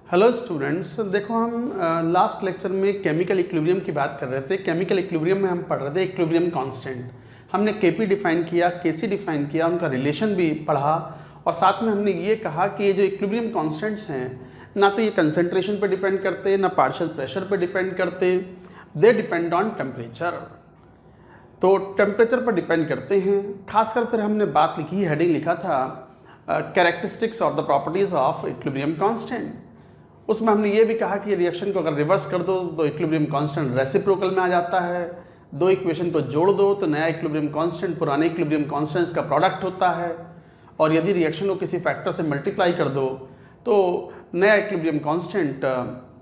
Hello students, देखो हम last lecture में केमिकल इक्विलिब्रियम की बात कर रहे थे। केमिकल इक्विलिब्रियम में हम पढ़ रहे थे इक्विलिब्रियम कांस्टेंट। हमने केपी डिफाइन किया, केसी डिफाइन किया, उनका रिलेशन भी पढ़ा और साथ में हमने ये कहा कि ये जो इक्विलिब्रियम कांस्टेंट्स हैं ना तो ये कंसंट्रेशन पर डिपेंड करते, ना पार्शियल प्रेशर पर डिपेंड करते, दे डिपेंड ऑन टेम्परेचर। तो टेम्परेचर पर डिपेंड करते हैं। खासकर फिर हमने बात लिखी, हेडिंग लिखा था कैरेक्टरिस्टिक्स और the properties of equilibrium constant. उसमें हमने ये भी कहा कि रिएक्शन को अगर रिवर्स कर दो तो इक्विलिब्रियम कांस्टेंट रेसिप्रोकल में आ जाता है। दो इक्वेशन को जोड़ दो तो नया इक्विलिब्रियम कांस्टेंट पुराने इक्विलिब्रियम कांस्टेंट्स का प्रोडक्ट होता है। और यदि रिएक्शन को किसी फैक्टर से मल्टीप्लाई कर दो तो नया इक्विलिब्रियम कांस्टेंट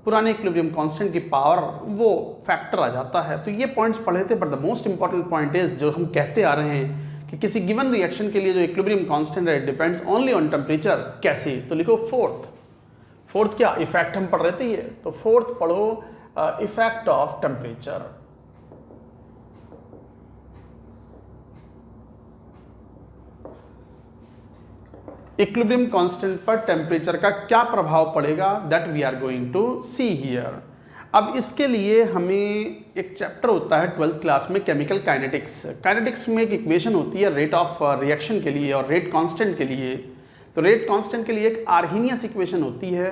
पुराने इक्विलिब्रियम कांस्टेंट की पावर वो फैक्टर आ जाता है। तो ये पॉइंट्स पढ़े थे, but the most important point is जो हम कहते आ रहे हैं कि किसी गिवन रिएक्शन के लिए जो इक्विलिब्रियम कांस्टेंट है डिपेंड्स ओनली ऑन टेम्परेचर। कैसे? तो लिखो फोर्थ क्या इफेक्ट हम पढ़ रहे थे ये, तो फोर्थ पढ़ो effect of temperature. Equilibrium constant पर टेम्परेचर का क्या प्रभाव पड़ेगा, that we are going to see here. अब इसके लिए हमें एक चैप्टर होता है 12th क्लास में, केमिकल काइनेटिक्स। काइनेटिक्स में एक इक्वेशन होती है रेट ऑफ रिएक्शन के लिए और रेट कांस्टेंट के लिए। तो रेट कांस्टेंट के लिए एक आर्हीनियस इक्वेशन होती है।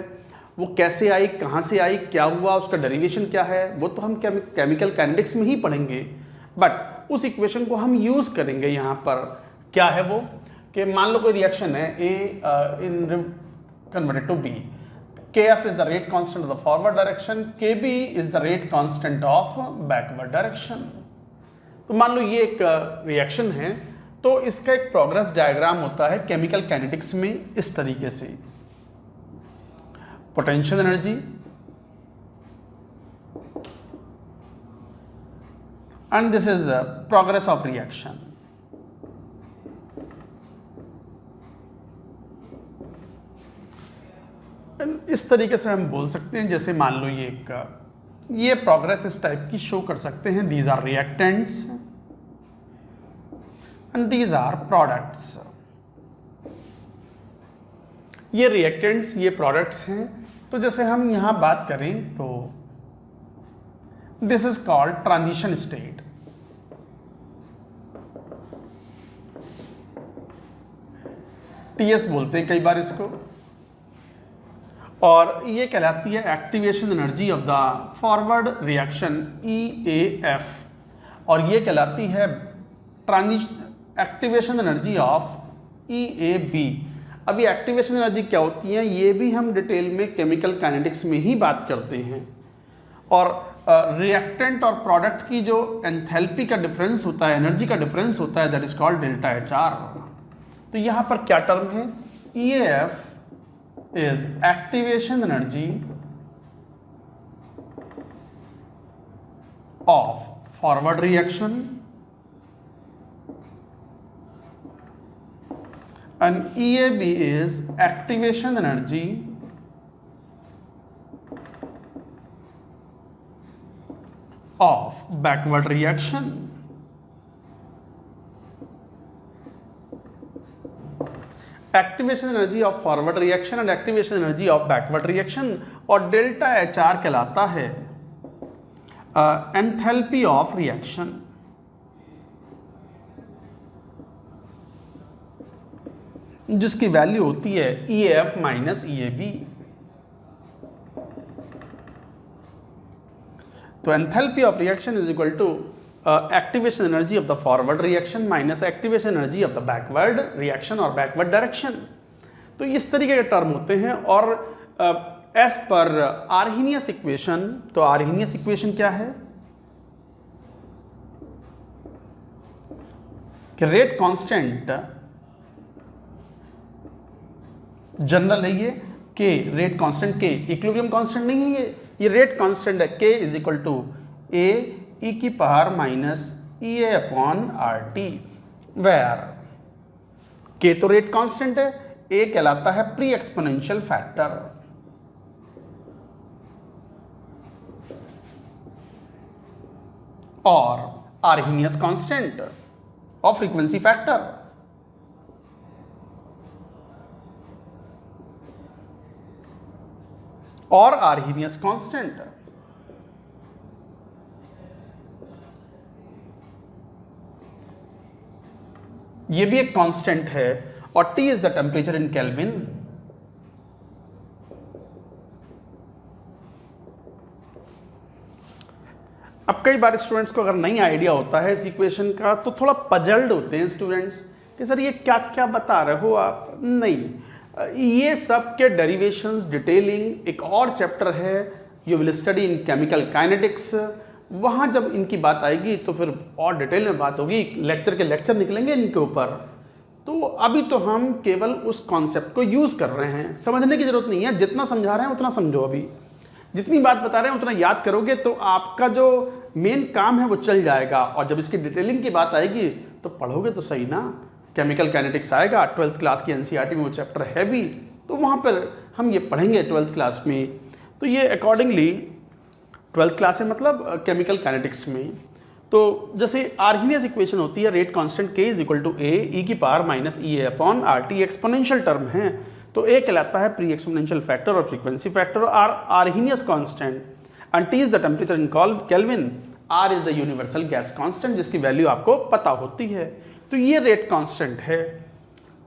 वो कैसे आई, कहाँ से आई, क्या हुआ, उसका डेरिवेशन क्या है, वो तो हम केमिकल काइनेटिक्स में ही पढ़ेंगे। बट उस इक्वेशन को हम यूज़ करेंगे यहाँ पर। क्या है वो कि मान लो कोई रिएक्शन है A in converted to B. Kf is the rate constant of the forward direction, Kb is the rate constant of backward direction। तो मान लो ये एक रिएक्शन है, तो इसका एक प्रोग्रेस डायग्राम होता है केमिकल काइनेटिक्स में इस तरीके से। Potential energy and this is progress of reaction. इस तरीके से हम बोल सकते हैं, जैसे मान लो ये प्रोग्रेस इस टाइप की शो कर सकते हैं। These are reactants and these are products. ये रिएक्टेंट्स, ये प्रोडक्ट्स हैं। तो जैसे हम यहां बात करें तो this is called transition state. TS बोलते हैं कई बार इसको। और ये कहलाती है activation energy of the forward reaction EAF, और ये कहलाती है एक्टिवेशन एनर्जी ऑफ EAB। अभी एक्टिवेशन एनर्जी क्या होती है ये भी हम डिटेल में केमिकल काइनेटिक्स में ही बात करते हैं। और रिएक्टेंट और प्रोडक्ट की जो एंथैल्पी का डिफरेंस होता है, एनर्जी का डिफरेंस होता है, that is called delta HR। तो यहाँ पर क्या टर्म है, EAF is activation energy of forward reaction and EAB is activation energy of backward reaction। Activation energy of forward reaction and activation energy of backward reaction. और delta HR कहलाता है enthalpy of reaction. जिसकी value होती है EAF minus EAB। तो enthalpy of reaction is equal to activation energy of the forward reaction minus activation energy of the backward reaction और backward direction. तो इस तरीके के टर्म होते हैं। और एज पर आर्हीनियस इक्वेशन, तो आर्हीनियस इक्वेशन क्या है कि रेट कांस्टेंट जनरल है, ये K rate constant, K equilibrium constant नहीं है ये रेट कांस्टेंट है। K is equal to E की power minus EA upon RT, where K तो रेट कांस्टेंट है, ए कहलाता है प्री एक्सपोनेंशियल फैक्टर। और आर्हीनियस कांस्टेंट और फ्रीक्वेंसी फैक्टर। और आर्हीनियस कांस्टेंट। ये भी एक कांस्टेंट है और T is the temperature in kelvin. अब कई बार स्टूडेंट्स को अगर नहीं आइडिया होता है इस इक्वेशन का तो थोड़ा पजल्ड होते हैं स्टूडेंट्स कि सर ये क्या क्या बता रहे हो आप। नहीं, ये सब के डेरिवेशंस डिटेलिंग एक और चैप्टर है, you will study in chemical kinetics. वहाँ जब इनकी बात आएगी तो फिर और डिटेल में बात होगी, लेक्चर के लेक्चर निकलेंगे इनके ऊपर। तो अभी तो हम केवल उस कॉन्सेप्ट को यूज़ कर रहे हैं, समझने की ज़रूरत नहीं है। जितना समझा रहे हैं उतना समझो, अभी जितनी बात बता रहे हैं उतना याद करोगे तो आपका जो मेन काम है वो चल जाएगा। और जब इसकी डिटेलिंग की बात आएगी तो पढ़ोगे तो सही ना। केमिकल काइनेटिक्स आएगा 12th क्लास की एनसीईआरटी में, वो चैप्टर है भी, तो वहाँ पर हम ये पढ़ेंगे 12th क्लास में। तो ये अकॉर्डिंगली 12th क्लास है, मतलब केमिकल काइनेटिक्स में। तो जैसे आर्हीनियस इक्वेशन होती है, rate constant K is equal to A e की power minus E A upon R T, exponential term है तो ए कहलाता है प्री एक्सपोनेंशियल फैक्टर और फ्रीक्वेंसी फैक्टर, और Arrhenius constant and T is the temperature in kelvin, R is the universal gas constant जिसकी value आपको पता होती है। तो ये रेट कांस्टेंट है।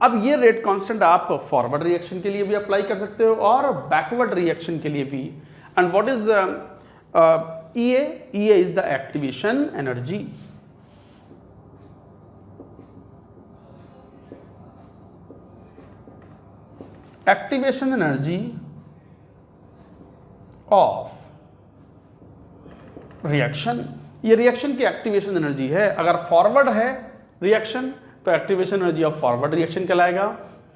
अब ये रेट कांस्टेंट आप फॉरवर्ड रिएक्शन के लिए भी अप्लाई कर सकते हो और बैकवर्ड रिएक्शन के लिए भी। And what is EA? EA is the activation energy. Activation energy of reaction. ये रिएक्शन की एक्टिवेशन एनर्जी है। अगर फॉरवर्ड है रिएक्शन तो activation energy of forward reaction कहलाएगा।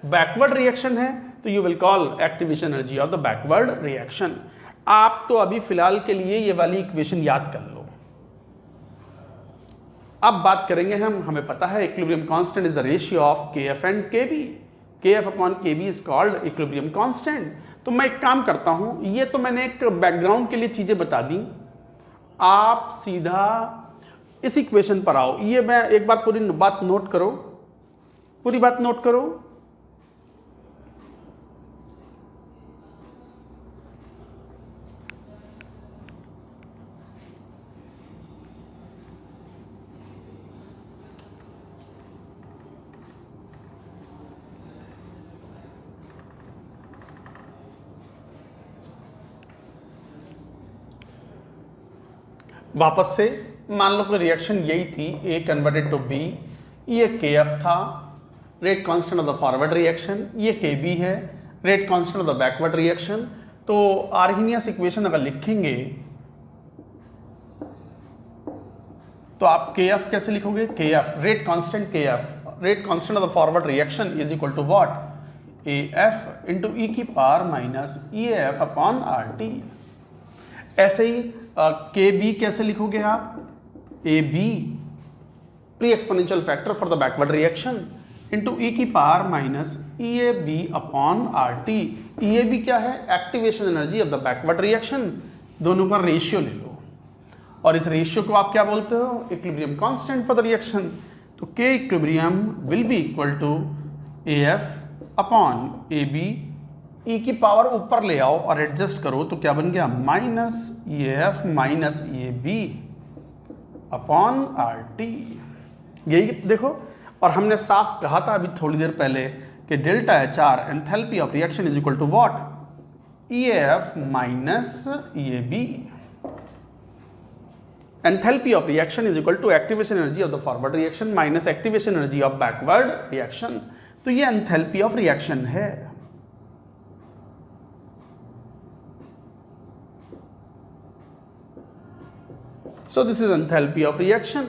बैकवर्ड रिएक्शन है तो you will call activation energy of the backward reaction. आप तो अभी फिलहाल के लिए ये वाली इक्वेशन याद कर लो। अब बात करेंगे हमें पता है equilibrium constant is the ratio of KF and KB। KF upon KB is called equilibrium constant. तो मैं एक काम करता हूं, ये तो मैंने एक बैकग्राउंड के लिए चीजें बता दी, आप सीधा इस इक्वेशन पर आओ। ये मैं एक बार पूरी बात नोट करो, पूरी बात नोट करो। वापस से मान लो कि रिएक्शन यही थी, A कन्वर्टेड टू B, ये KF था, rate constant of the forward reaction, ये KB है, rate constant of the backward reaction. तो आर्हीनियस इक्वेशन अगर लिखेंगे तो आप KF कैसे लिखोगे? KF rate constant KF, rate constant of the forward reaction is equal to what? AF into e की power minus EAF upon RT। ऐसे ही KB कैसे लिखोगे आप? AB pre exponential factor for the backward reaction into e की power minus EAB upon RT। EAB क्या है? Activation energy of the backward reaction. दोनों का रेशियो ले लो और इस रेशियो को आप क्या बोलते हो? Equilibrium constant for the reaction. तो K equilibrium will be equal to AF upon AB। E की पावर ऊपर ले आओ और एडजस्ट करो तो क्या बन गया? Minus EAF minus EAB upon RT। यही देखो, और हमने साफ कहा था अभी थोड़ी देर पहले कि delta HR enthalpy of reaction is equal to what? EAF minus EAB। Enthalpy of reaction is equal to activation energy of the forward reaction minus activation energy of backward reaction. तो ये एंथैल्पी ऑफ रिएक्शन है। So this is enthalpy of reaction.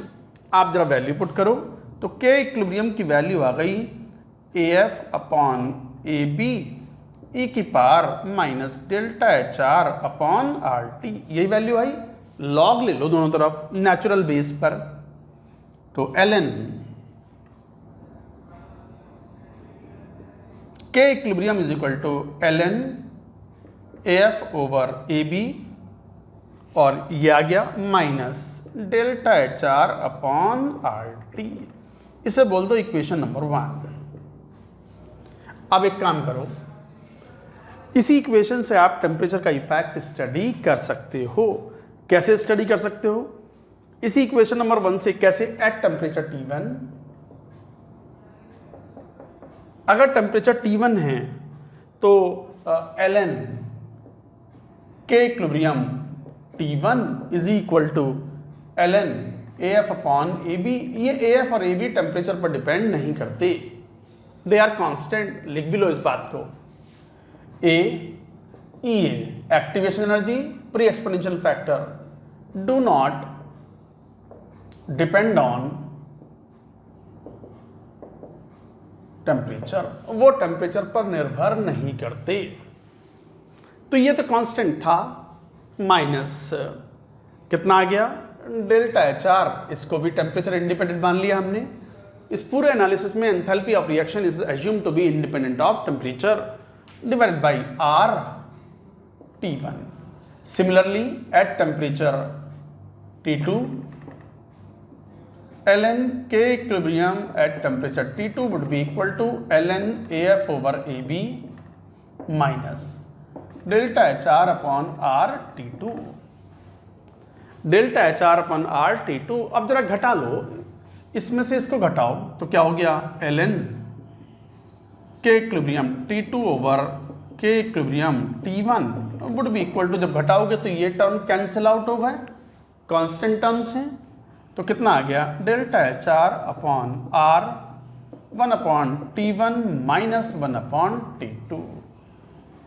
आप जरा value put करो तो K equilibrium की value आ गई AF अपॉन AB ई की power minus delta HR upon RT। यही वैल्यू आई। लॉग ले लो दोनों तरफ नेचुरल बेस पर, तो ln K equilibrium is equal to ln AF over AB और ये आ गया minus delta HR upon RT। इसे बोल दो इक्वेशन नंबर 1। अब एक काम करो, इसी इक्वेशन से आप टेम्परेचर का इफेक्ट स्टडी कर सकते हो। कैसे स्टडी कर सकते हो? इसी इक्वेशन नंबर 1 से कैसे, एट टेम्परेचर T1, अगर टेम्परेचर T1 है तो ln K equilibrium T1 is equal to ln AF upon AB। ये AF और AB टेम्परेचर पर डिपेंड नहीं करते, दे आर कांस्टेंट। लिख भी लो इस बात को। EA activation energy, pre exponential factor do not depend on temperature, वो टेम्परेचर पर निर्भर नहीं करते। तो ये तो कांस्टेंट था, माइनस कितना आ गया, डेल्टा HR। इसको भी टेम्परेचर इंडिपेंडेंट मान लिया हमने। इस पूरे एनालिसिस में enthalpy of reaction is assumed to be independent of temperature divided by R T1। Similarly at temperature T2 ln K equilibrium at temperature T2 would be equal to ln AF over AB minus delta HR upon R T2। Delta HR upon R T2। अब जरा घटा लो, इसमें से इसको घटाओ तो क्या हो गया, ln K equilibrium T2 over K equilibrium T1 would be equal to, जब घटाओगे तो ये टर्म कैंसिल आउट हो गए, कांस्टेंट टर्म्स हैं। तो कितना आ गया, delta HR upon R 1 upon T1 minus 1 upon T2।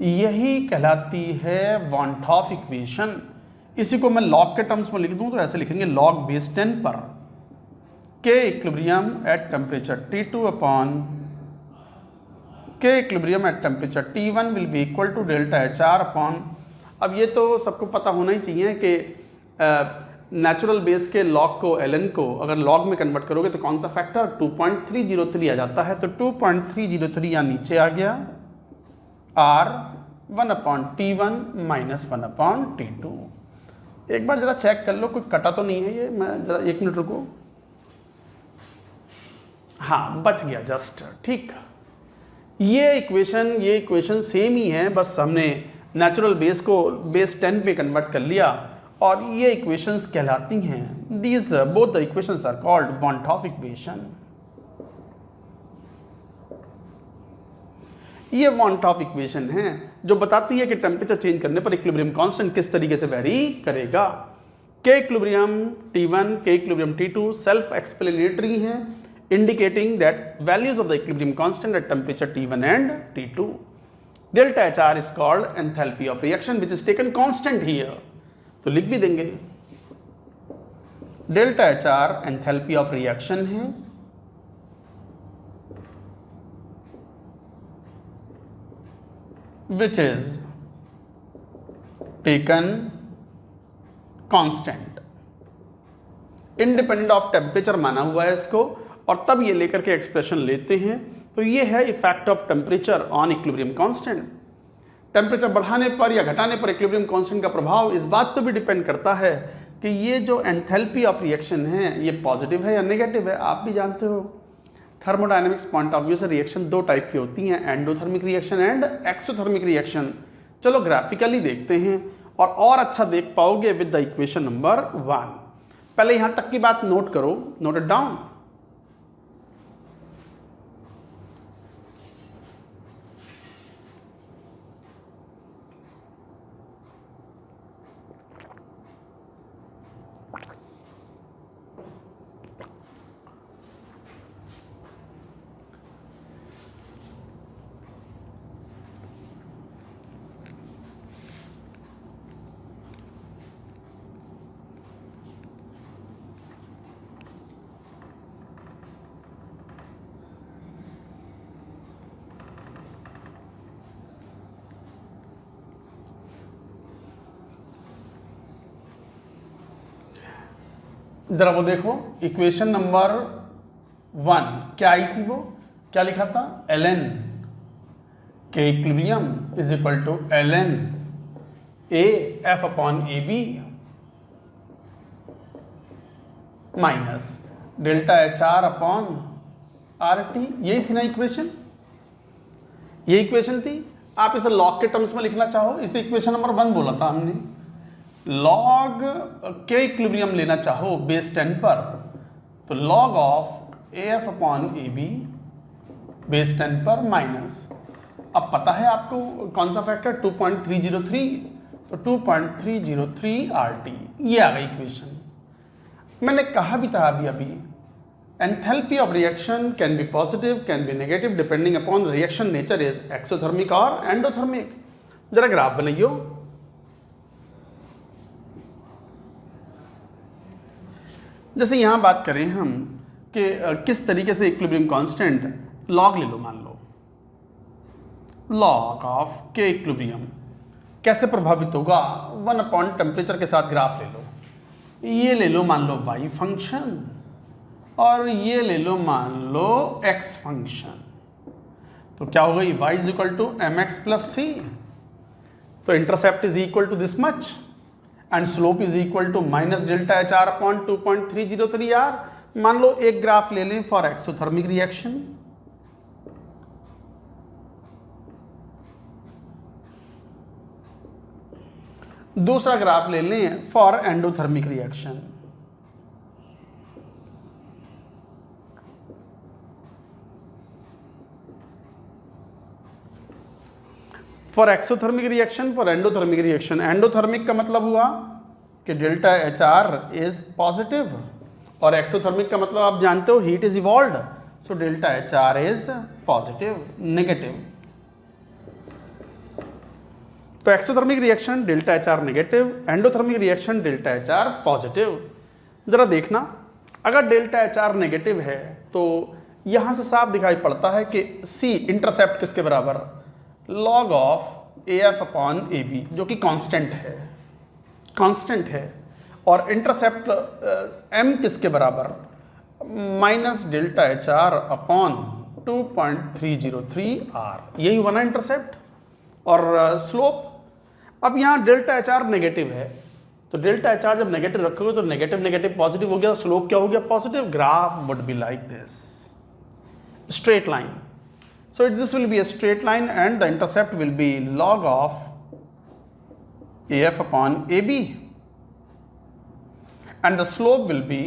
यही कहलाती है वॉन हॉफ इक्वेशन। इसी को मैं लॉग के टर्म्स में लिख दूं तो ऐसे लिखेंगे, लॉग बेस 10 पर K equilibrium at temperature T2 upon K equilibrium at temperature T1 will be equal to delta HR upon, अब ये तो सबको पता होना ही चाहिए कि नेचुरल बेस के लॉग को, ln को अगर लॉग में कन्वर्ट करोगे तो कौन सा फैक्टर 2.303 आ जाता है। तो 2.303 यहाँ नीचे आ गया, R 1 upon T1 minus 1 upon T2। एक बार जरा चेक कर लो, कोई कटा तो नहीं है ये, मैं जरा 1 मिनट रुको। हाँ बच गया जस्ट, ठीक। ये इक्वेशन सेम ही है, बस हमने नेचुरल बेस को बेस 10 पे कन्वर्ट कर लिया और ये इक्वेशंस कहलाती हैं, these both the equations are called van Hoff equation. ये वॉन हॉफ इक्वेशन है जो बताती है कि टेम्परेचर चेंज करने पर इक्विलिब्रियम कांस्टेंट किस तरीके से वेरी करेगा। के इक्विलिब्रियम T1, के इक्विलिब्रियम T2 सेल्फ एक्सप्लेनेटरी हैं, indicating that values of the equilibrium constant at temperature T1 and T2. Delta HR is called enthalpy of reaction which is taken constant here. तो लिख भी देंगे, delta HR enthalpy of reaction है, which is taken constant, independent of temperature माना हुआ है इसको, और तब ये लेकर के एक्सप्रेशन लेते हैं। तो ये है effect of temperature on equilibrium constant. Temperature बढ़ाने पर या घटाने पर इक्विलिब्रियम कांस्टेंट का प्रभाव इस बात पर भी डिपेंड करता है कि ये जो एंथैल्पी ऑफ रिएक्शन है ये पॉजिटिव है या नेगेटिव है। आप भी जानते हो थर्मोडायनेमिक्स पॉइंट ऑफ व्यू से रिएक्शन दो टाइप की होती हैं, endothermic reaction and exothermic reaction. चलो ग्राफिकली देखते हैं और अच्छा देख पाओगे विद द इक्वेशन नंबर 1। पहले यहां तक की बात नोट करो, नोट इट डाउन। जरा वो देखो इक्वेशन नंबर 1 क्या आई थी, वो क्या लिखा था, ln K equilibrium is equal to ln AF upon AB minus delta HR upon RT। यही थी ना इक्वेशन, ये इक्वेशन थी। आप इसे लॉग के टर्म्स में लिखना चाहो, इसे इक्वेशन नंबर 1 बोला था हमने। लॉग के इक्विलिब्रियम लेना चाहो बेस 10 पर, तो log of AF upon AB base 10 पर माइनस, अब पता है आपको कौन सा फैक्टर 2.303, तो 2.303 RT, ये आ गई इक्वेशन। मैंने कहा भी था अभी enthalpy of reaction can be positive, can be negative depending upon reaction nature is exothermic और एंडोथर्मिक। जरा ग्राफ बनाइयो। जैसे यहां बात करें हम कि किस तरीके से इक्विलिब्रियम कांस्टेंट लॉग ले लो, मान लो लॉग ऑफ के इक्विलिब्रियम कैसे प्रभावित होगा 1 अपॉन टेम्परेचर के साथ ग्राफ ले लो। ये ले लो मान लो y फंक्शन और ये ले लो मान लो x फंक्शन, तो क्या हो गई y is equal to mx plus c, तो intercept is equal to this much and slope is equal to minus delta H R upon 2.303 r। मान लो एक ग्राफ ले लें फॉर एक्सोथर्मिक रिएक्शन, दूसरा ग्राफ ले लें for endothermic reaction. For exothermic reaction, for endothermic reaction. Endothermic का मतलब हुआ कि delta H R is positive और एक्सोथर्मिक का मतलब आप जानते हो heat is evolved, so delta H R is positive negative. तो exothermic reaction delta H R negative, endothermic reaction delta H R positive. जरा देखना, अगर डेल्टा एच आर नेगेटिव है तो यहां से साफ दिखाई पड़ता है कि सी इंटरसेप्ट किसके बराबर, log of AF upon AB, जो कि कांस्टेंट है, और इंटरसेप्ट M किसके बराबर, minus delta H R upon 2.303 R, यही हुआ ना इंटरसेप्ट। और स्लोप, अब यहाँ डेल्टा एच आर नेगेटिव है, तो डेल्टा एच आर जब नेगेटिव रखोगे तो नेगेटिव नेगेटिव पॉजिटिव हो गया, स्लोप क्या हो गया, positive. Graph would be like this, straight line. So this will be a straight line and the intercept will be log of AF upon AB and the slope will be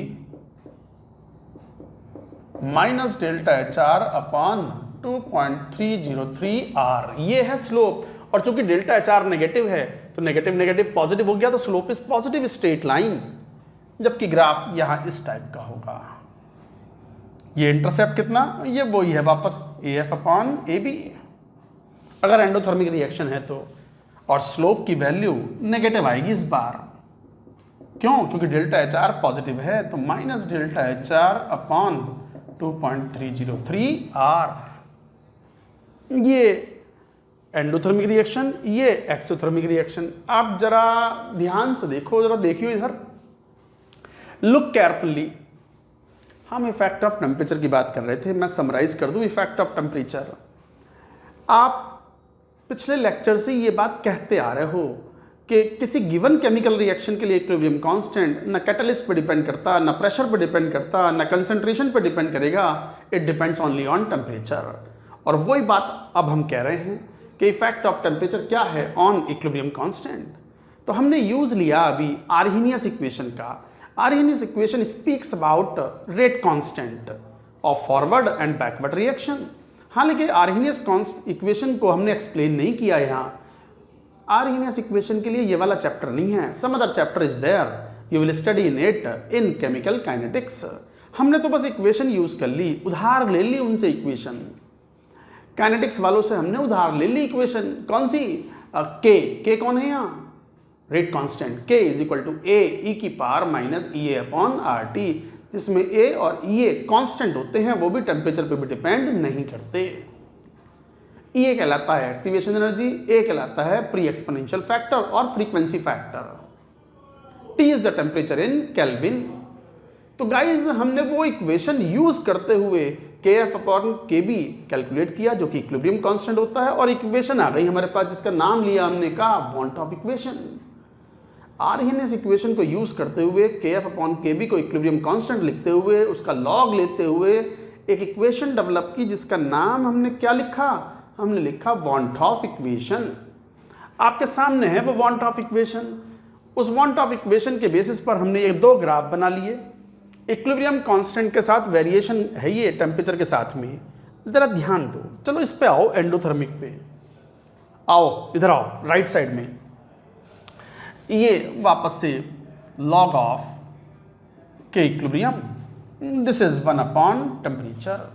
minus delta HR upon 2.303 R। ये है slope, और चूंकि delta H R negative है तो negative negative positive हो गया, तो slope is positive straight line, जबकि ग्राफ यहां इस टाइप का होगा। ये इंटरसेप्ट कितना, ये वही है वापस AF अपॉन AB अगर एंडोथर्मिक रिएक्शन है तो, और स्लोप की वैल्यू नेगेटिव आएगी इस बार। क्यों? क्योंकि डेल्टा एच आर पॉजिटिव है, तो minus delta H R upon 2.303 R। ये एंडोथर्मिक रिएक्शन, ये एक्सोथर्मिक रिएक्शन। आप जरा ध्यान से देखो, जरा देखियो इधर, लुक केयरफुली। हम इफेक्ट ऑफ टेम्परेचर की बात कर रहे थे, मैं समराइज कर दूं इफेक्ट ऑफ टेम्परेचर। आप पिछले लेक्चर से ये बात कहते आ रहे हो कि किसी गिवन केमिकल रिएक्शन के लिए इक्विलिब्रियम कांस्टेंट न कैटलिस्ट पे डिपेंड करता, न प्रेशर पे डिपेंड करता, न कंसंट्रेशन पे डिपेंड करेगा, it depends only on temperature. और वही बात अब हम कह रहे हैं कि इफेक्ट ऑफ टेम्परेचर क्या है ऑन इक्विलिब्रियम कांस्टेंट। तो हमने यूज लिया अभी आर्हेनियस इक्वेशन का। Arrhenius equation speaks about rate constant of forward and backward reaction। हालांकि Arrhenius equation को हमने एक्सप्लेन नहीं किया यहाँ। Arrhenius equation के लिए ये वाला चैप्टर नहीं है, some other chapter is there, you will study in it in chemical kinetics। हमने तो बस इक्वेशन यूज कर ली, उधार ले ली उनसे इक्वेशन। काइनेटिक्स वालों से हमने उधार ले ली इक्वेशन, कौन सी, के कौन है यहाँ, rate constant, K is equal to A e की power minus EA upon RT, जिसमें A और EA कांस्टेंट होते हैं, वो भी टेम्परेचर पे भी डिपेंड नहीं करते। EA कहलाता है एक्टिवेशन एनर्जी, A कहलाता है प्री एक्सपोनेंशियल फैक्टर और frequency factor. T is the temperature in kelvin. तो गाइज हमने वो इक्वेशन यूज करते हुए KF अपॉन KB कैलकुलेट किया, जो कि इक्विलिब्रियम कांस्टेंट होता है, और इक्वेशन आ गई हमारे पास जिसका नाम लिया हमने का van't Hoff equation. Arrhenius equation को यूज करते हुए KF अपॉन KB को इक्विलिब्रियम कांस्टेंट लिखते हुए उसका लॉग लेते हुए एक इक्वेशन डेवलप की जिसका नाम हमने क्या लिखा, हमने लिखा वांट ऑफ इक्वेशन। आपके सामने है वो वांट ऑफ इक्वेशन। उस वांट ऑफ इक्वेशन के बेसिस पर हमने ये दो ग्राफ बना लिए। इक्विलिब्रियम कांस्टेंट के साथ वेरिएशन है ये टेम्परेचर के साथ में। जरा ध्यान दो, चलो इस पे आओ, एंडोथर्मिक पे आओ, इधर आओ राइट साइड में। ये वापस से log of K equilibrium, this is 1 upon temperature.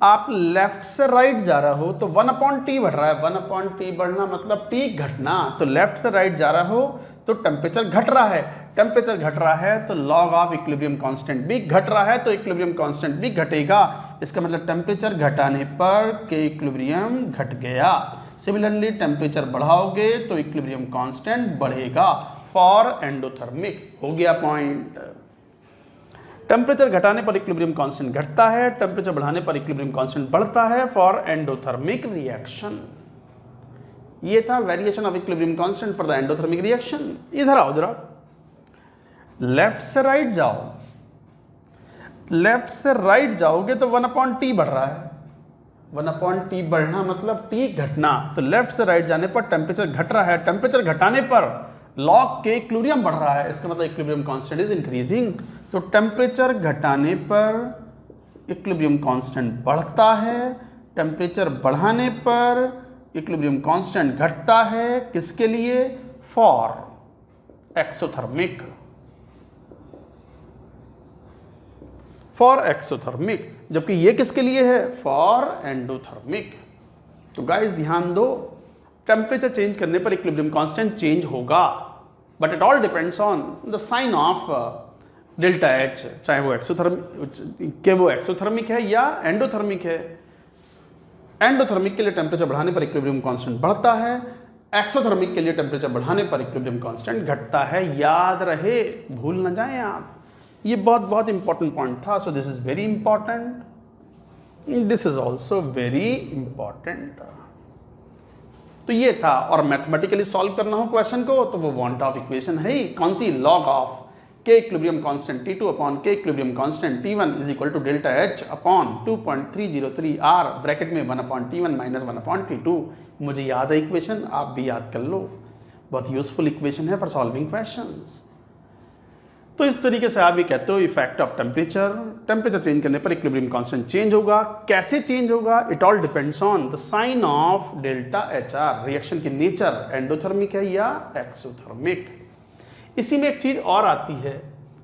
आप लेफ्ट से राइट जा रहा हो तो 1 अपॉन टी बढ़ रहा है। 1 अपॉन टी बढ़ना मतलब टी घटना। तो लेफ्ट से राइट जा रहा हो तो टेम्परेचर घट रहा है। टेम्परेचर घट रहा है तो लॉग ऑफ इक्विलिब्रियम कांस्टेंट भी घट रहा है, तो इक्विलिब्रियम कांस्टेंट भी घटेगा। इसका मतलब टेम्परेचर घटाने पर के इक्विलिब्रियम घट गया। सिमिलरली टेम्परेचर बढ़ाओगे तो इक्विलिब्रियम कांस्टेंट बढ़ेगा फॉर एंडोथर्मिक। हो गया पॉइंट। टेम्परेचर घटाने पर इक्विलिब्रियम कांस्टेंट घटता है, टेम्परेचर बढ़ाने पर इक्विलिब्रियम कांस्टेंट बढ़ता है फॉर एंडोथर्मिक रिएक्शन। ये था variation of equilibrium constant for the endothermic reaction. इधर आओ जरा, लेफ्ट से राइट जाओ। लेफ्ट से राइट जाओगे तो 1 अपॉन टी बढ़ रहा है। 1 अपॉन टी बढ़ना मतलब टी घटना। तो लेफ्ट से राइट जाने पर टेम्परेचर घट रहा है, टेम्परेचर घटाने पर लॉग के इक्विलिब्रियम बढ़ रहा है। इसका मतलब इक्विलिब्रियम कांस्टेंट इज इंक्रीजिंग। तो टेम्परेचर घटाने पर इक्विलिब्रियम कांस्टेंट बढ़ता है, टेम्परेचर बढ़ाने पर इक्विलिब्रियम कांस्टेंट घटता है। किसके लिए? For exothermic. For exothermic. जबकि ये किसके लिए है? For endothermic. तो गाइस ध्यान दो, टेम्परेचर चेंज करने पर इक्विलिब्रियम कांस्टेंट चेंज होगा, but it all depends on the sign of delta H, चाहे वो एक्सोथर्मिक है या एंडोथर्मिक है। एंडोथर्मिक के लिए टेम्परेचर बढ़ाने पर इक्विलिब्रियम कांस्टेंट बढ़ता है, एक्सोथर्मिक के लिए टेम्परेचर बढ़ाने पर इक्विलिब्रियम कांस्टेंट घटता है। याद रहे, भूल ना जाएं आप। ये बहुत इंपॉर्टेंट पॉइंट था। सो this is very important, this is also very important. तो ये था। और मैथमेटिकली सॉल्व करना हो क्वेश्चन को तो वो वांट ऑफ इक्वेशन है ही। कौन सी? Log of K equilibrium constant T2 upon K equilibrium constant T1 is equal to delta H upon 2.303 R bracket में 1 upon T1 minus 1 upon T2। मुझे याद है इक्वेशन, आप भी याद कर लो। बहुत यूजफुल इक्वेशन है फॉर सॉल्विंग क्वेश्चंस। तो इस तरीके से आप ये कहते हो effect of temperature. Temperature change करने पर इक्विलिब्रियम कांस्टेंट चेंज होगा। कैसे चेंज होगा? It all depends on the sign of delta HR। Reaction की नेचर एंडोथर्मिक है या एक्सोथर्मिक। इसी में एक चीज और आती है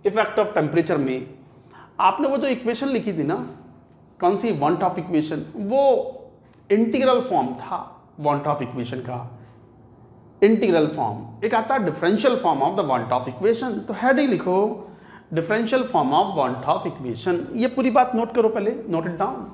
इफेक्ट ऑफ टेम्परेचर में। आपने वो जो इक्वेशन लिखी थी ना, कौन सी? Van't Hoff equation. वो इंटीग्रल फॉर्म था वांट ऑफ इक्वेशन का। इंटीग्रल फॉर्म एक आता है differential form of the van't Hoff equation. तो हेडिंग लिखो differential form of van't Hoff equation. ये पूरी बात नोट करो, पहले note it down.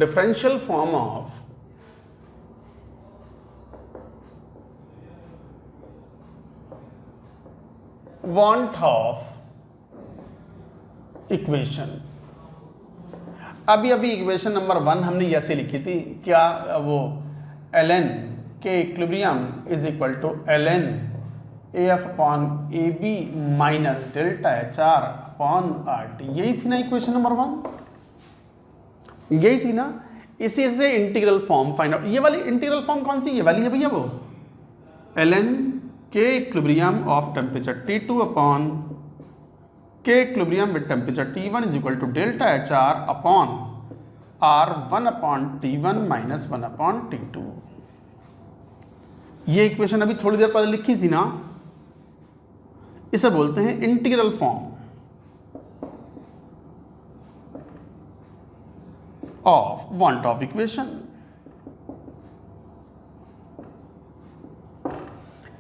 differential form of want of equation. अभी इक्वेशन नंबर 1 हमने ऐसे लिखी थी, क्या वो ln K equilibrium is equal to ln AF upon AB minus delta HR upon RT। यही थी ना इक्वेशन नंबर 1, यही थी ना। इसी से इंटीग्रल फॉर्म फाइंड आउट। ये वाली इंटीग्रल फॉर्म कौन सी? ये वाली है भैया, वो ln K equilibrium of temperature T2 upon K equilibrium with temperature T1 is equal to delta HR upon R 1 upon T1 minus 1 upon T2। ये इक्वेशन अभी थोड़ी देर पहले लिखी थी ना, इसे बोलते हैं integral form of van't Hoff equation.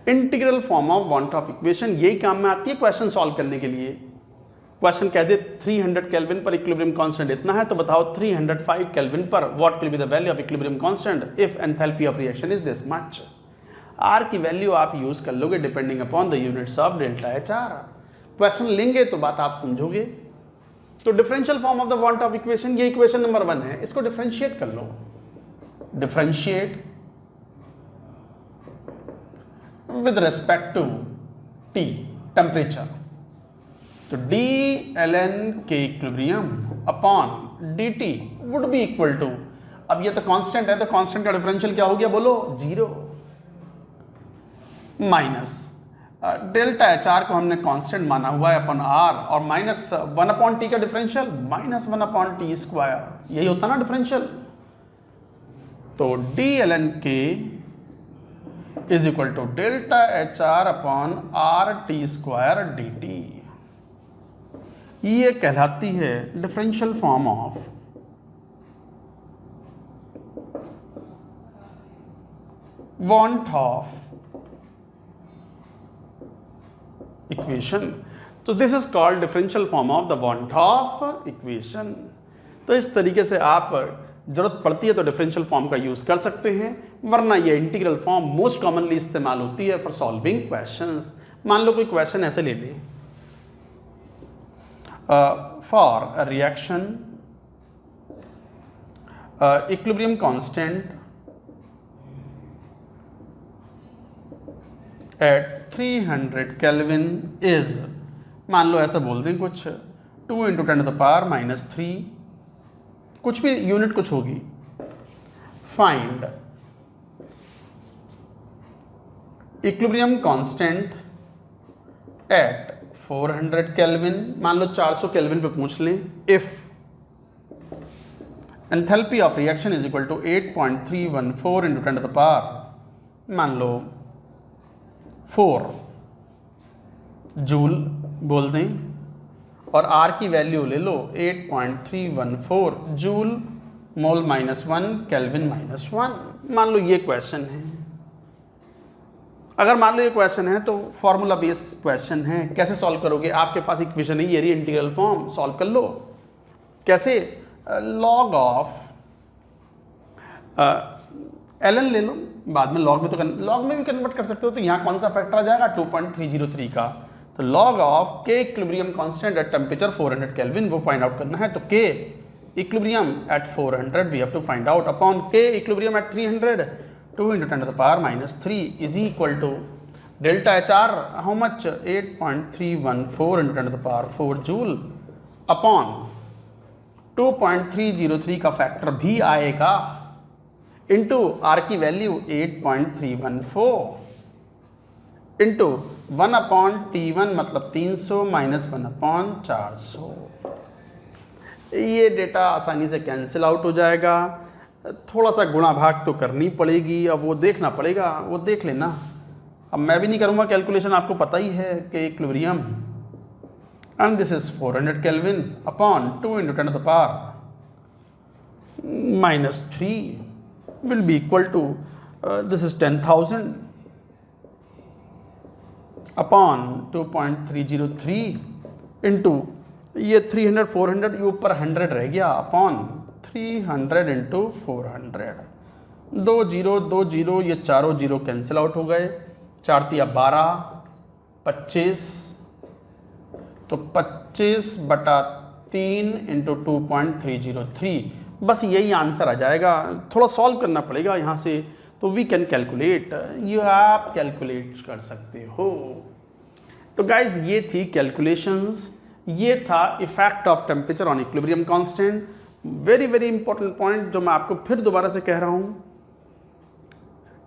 Integral form of van't Hoff equation यही काम में आती है क्वेश्चन सॉल्व करने के लिए। क्वेश्चन कह दे 300 केल्विन पर इक्विलिब्रियम कांस्टेंट इतना है, तो बताओ 305 केल्विन पर what will be the value of equilibrium constant if enthalpy of reaction is this much. R की वैल्यू आप यूज कर लोगे depending upon the units of delta H R. Question लेंगे तो बात आप समझोगे। तो differential form of the van Hoff equation, ये इक्वेशन नंबर 1 है, इसको डिफरेंशिएट कर लो। Differentiate with respect to T, temperature. तो d l n K equilibrium upon d T would be equal to, अब ये तो कांस्टेंट है, तो कांस्टेंट का डिफरेंशियल क्या हो गया बोलो, 0 माइनस डेल्टा एच आर को हमने कांस्टेंट माना हुआ है अपॉन आर, और माइनस 1 अपॉन टी का differential minus 1 upon T square, यही होता ना डिफरेंशियल। तो d l n K is equal to delta H R upon R T square d T. ये कहलाती है differential form of van't Hoff equation. तो this is called differential form of the van't Hoff equation. तो इस तरीके से आप जरूरत पड़ती है तो डिफरेंशियल फॉर्म का यूज कर सकते हैं, वरना ये इंटीग्रल फॉर्म मोस्ट कॉमनली इस्तेमाल होती है फॉर सॉल्विंग क्वेश्चंस। मान लो कोई क्वेश्चन ऐसे ले लें, for a reaction equilibrium constant eight 300 kelvin is, मान लो ऐसा बोल दें कुछ 2 × 10⁻³ कुछ भी यूनिट कुछ होगी। Find equilibrium constant at 400 kelvin, मान लो 400 केल्विन पे पूछ लें। If enthalpy of reaction is equal to 8.314 × 10⁻, मान लो 4 जूल बोल दें, और आर की वैल्यू ले लो 8.314 जूल मोल -1 केल्विन -1। मान लो ये क्वेश्चन है। अगर मान लो ये क्वेश्चन है तो फॉर्मूला बेस्ड क्वेश्चन है, कैसे सॉल्व करोगे? आपके पास इक्वेशन है, ये इंटीग्रल फॉर्म, सॉल्व कर लो। कैसे? लॉग ऑफ एल एन ले लो, बाद में लॉग में तो लॉग में भी कन्वर्ट कर सकते हो। तो यहाँ कौन सा फैक्टर आ जाएगा? 2.303 का। तो log of K equilibrium constant at temperature 400 Kelvin, वो फाइंड आउट करना है। तो K equilibrium at 400 we have to find out upon K equilibrium at 300, 2 × 10⁻³ is equal to delta H R how much? 8.314 × 10⁴ joule upon 2.303 का factor भी आएगा into R की value 8.314 into 1/T1 मतलब 300 - 1/400। ये डेटा आसानी से कैंसिल आउट हो जाएगा। थोड़ा सा गुणा भाग तो करनी पड़ेगी, अब वो देखना पड़ेगा, वो देख लेना। अब मैं भी नहीं करूँगा कैलकुलेशन, आपको पता ही है कि equilibrium, and this is 400 kelvin upon 2 × 10⁻³ will be equal to this is 10,000 upon 2.303 into ये 300 400 ये ऊपर 100 रह गया अपॉन 300 into 400। 2 0 2 0, ये चारों जीरो कैंसिल आउट हो गए। 4 × 12 25, तो 25/3 into 2.303, बस यही आंसर आ जाएगा। थोड़ा सॉल्व करना पड़ेगा यहाँ से, तो वी कैन कैलकुलेट, ये आप कैलकुलेट कर सकते हो। तो गाइज ये थी कैलकुलेशंस, ये था effect of temperature on equilibrium constant. Very very important point जो मैं आपको फिर दोबारा से कह रहा हूँ,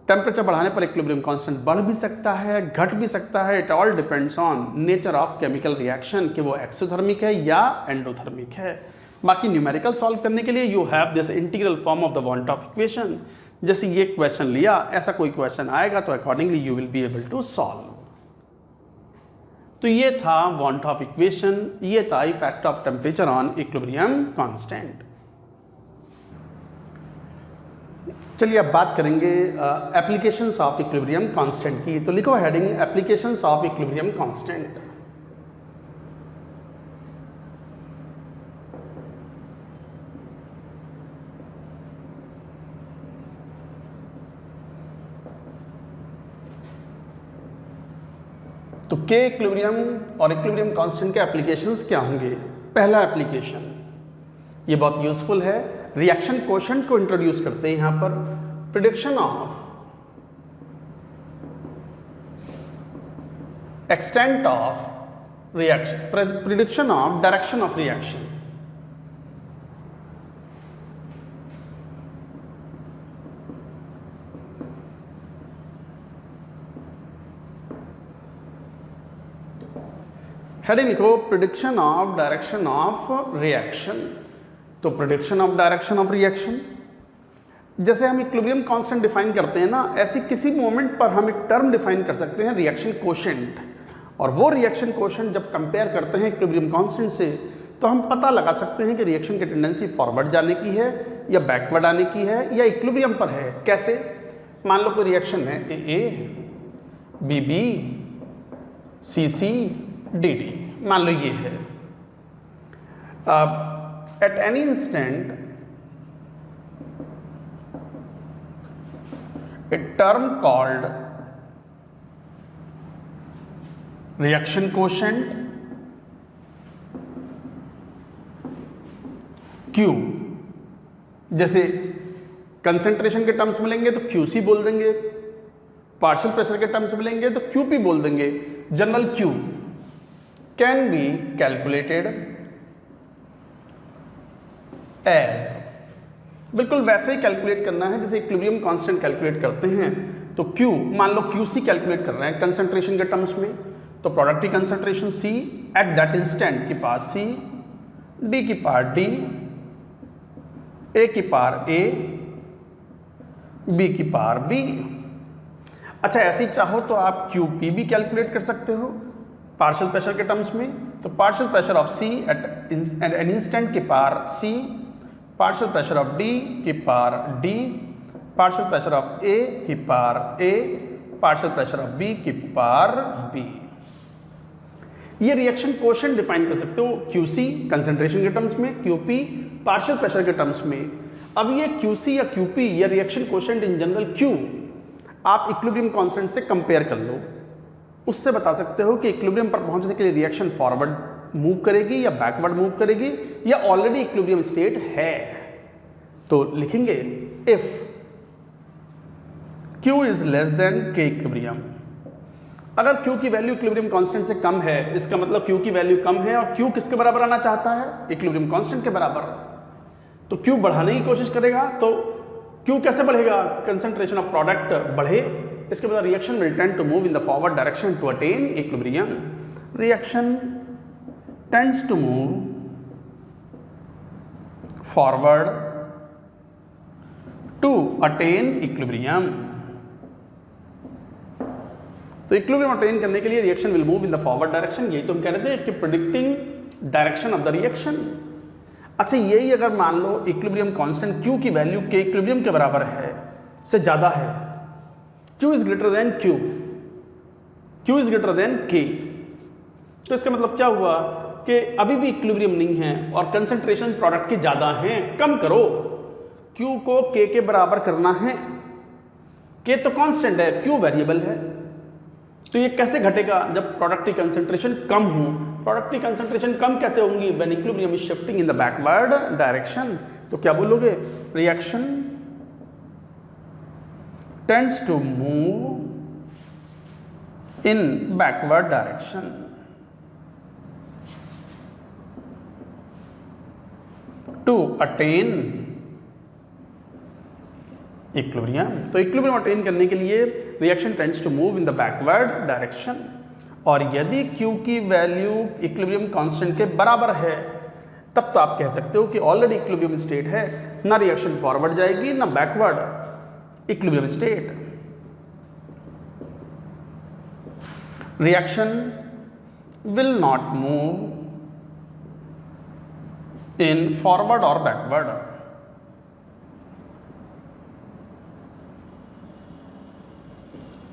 टेम्परेचर बढ़ाने पर इक्विलिब्रियम कांस्टेंट बढ़ भी सकता है, घट भी सकता है। It all depends on nature of chemical reaction, कि वो एक्सोथर्मिक है या एंडोथर्मिक है। बाकी न्यूमेरिकल सॉल्व करने के लिए you have this integral form of the van't Hoff equation. जैसे ये क्वेश्चन लिया, ऐसा कोई क्वेश्चन आएगा तो accordingly you will be able to solve. तो ये था वॉन्ट ऑफ इक्वेशन, ये था effect of temperature on equilibrium constant. चलिए अब बात करेंगे एप्लीकेशंस ऑफ इक्विलिब्रियम कांस्टेंट की। तो लिखो heading applications of equilibrium constant. तो के इक्विलिब्रियम और इक्विलिब्रियम कांस्टेंट के एप्लीकेशंस क्या होंगे? पहला एप्लीकेशन, ये बहुत यूजफुल है, रिएक्शन कोशेंट को इंट्रोड्यूस करते हैं यहां पर, prediction of extent of reaction, prediction of direction of reaction. Heading लिखो, prediction of direction of reaction. तो prediction of direction of reaction, जैसे हम इक्विलिब्रियम कांस्टेंट डिफाइन करते हैं ना, ऐसे किसी मोमेंट पर हम एक टर्म डिफाइन कर सकते हैं रिएक्शन कोशेंट, और वो रिएक्शन कोशेंट जब कंपेयर करते हैं इक्विलिब्रियम कांस्टेंट से तो हम पता लगा सकते हैं कि रिएक्शन की टेंडेंसी फॉरवर्ड जाने की है या बैकवर्ड आने की है या इक्विलिब्रियम पर है। कैसे? मान लो कोई रिएक्शन है A B B C C D D, मान लो ये है। At any instant a term called reaction quotient Q, जैसे कंसंट्रेशन के टर्म्स मिलेंगे तो QC बोल देंगे, पार्शियल प्रेशर के टर्म्स मिलेंगे तो QP बोल देंगे, general Q can be calculated as, बिल्कुल वैसे ही कैलकुलेट करना है जैसे इक्विलिब्रियम कांस्टेंट कैलकुलेट करते हैं। तो Q, मान लो QC कैलकुलेट कर रहे हैं कंसंट्रेशन के टर्म्स में, तो प्रोडक्ट की concentration C at that instant की पार C, D की पार D, A की पार A, B की पार B। अच्छा, ऐसे ही चाहो तो आप QP भी कैलकुलेट कर सकते हो पार्शियल प्रेशर के टर्म्स में, तो partial pressure of C at an instant की power C, partial pressure of D की power D, partial pressure of A की power A, partial pressure of B की पार B। ये रिएक्शन कोशेंट डिफाइन कर सकते हो, QC कंसंट्रेशन के terms में, QP पार्शियल प्रेशर के टर्म्स में। अब ये QC या QP या reaction quotient in general Q आप इक्विलिब्रियम कांस्टेंट से कंपेयर कर लो, उससे बता सकते हो कि इक्विलिब्रियम पर पहुंचने के लिए रिएक्शन फॉरवर्ड मूव करेगी या बैकवर्ड मूव करेगी या ऑलरेडी इक्विलिब्रियम स्टेट है। तो लिखेंगे if Q is less then K equilibrium, अगर Q की वैल्यू इक्विलिब्रियम कांस्टेंट से कम है, इसका मतलब Q की वैल्यू कम है और Q किसके बराबर आना चाहता है? इक्विलिब्रियम कांस्टेंट के बराबर। तो Q बढ़ाने की कोशिश करेगा, तो Q कैसे बढ़ेगा? कंसंट्रेशन ऑफ प्रोडक्ट बढ़े, इसके बाद reaction will tend to move in the forward direction to attain equilibrium. Reaction tends to move forward to attain equilibrium। तो इक्विलिब्रियम अटेन करने के लिए reaction will move in the forward direction, यही तो हम कह रहे थे कि predicting direction of the reaction. अच्छा, यही अगर मान लो इक्विलिब्रियम कांस्टेंट Q की वैल्यू K इक्विलिब्रियम के बराबर है, से ज्यादा है, Q is greater then Q is greater than K, तो इसका मतलब क्या हुआ कि अभी भी इक्विलिब्रियम नहीं है और कंसंट्रेशन प्रोडक्ट की ज्यादा है, कम करो, Q को K के बराबर करना है। K तो कांस्टेंट है, Q वेरिएबल है, तो ये कैसे घटेगा? जब प्रोडक्ट की कंसंट्रेशन कम हो। प्रोडक्ट की कंसंट्रेशन कम कैसे होंगी? When equilibrium is shifting in the backward direction. तो क्या बोलोगे? Reaction tends to move in backward direction to attain equilibrium. तो इक्विलिब्रियम अटेन करने के लिए reaction tends to move in the backward direction, और यदि Q की वैल्यू इक्विलिब्रियम कांस्टेंट के बराबर है तब तो आप कह सकते हो कि ऑलरेडी इक्विलिब्रियम स्टेट है, ना रिएक्शन फॉरवर्ड जाएगी ना backward, equilibrium state. Reaction will not move in forward और बैकवर्ड।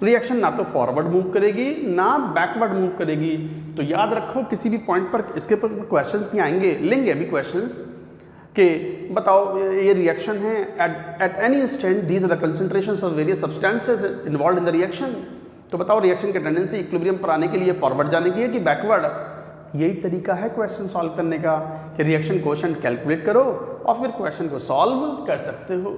रिएक्शन ना तो फॉरवर्ड मूव करेगी ना बैकवर्ड मूव करेगी। तो याद रखो, किसी भी पॉइंट पर इसके पर क्वेश्चंस भी आएंगे, लेंगे अभी क्वेश्चंस कि बताओ ये रिएक्शन है, at any instant these are the concentrations of various substances involved in the reaction. तो बताओ रिएक्शन की टेंडेंसी इक्विलिब्रियम पर आने के लिए फॉरवर्ड जाने की है कि बैकवर्ड? यही तरीका है क्वेश्चन सॉल्व करने का कि रिएक्शन कोएफिशिएंट कैलकुलेट करो और फिर क्वेश्चन को सॉल्व कर सकते हो।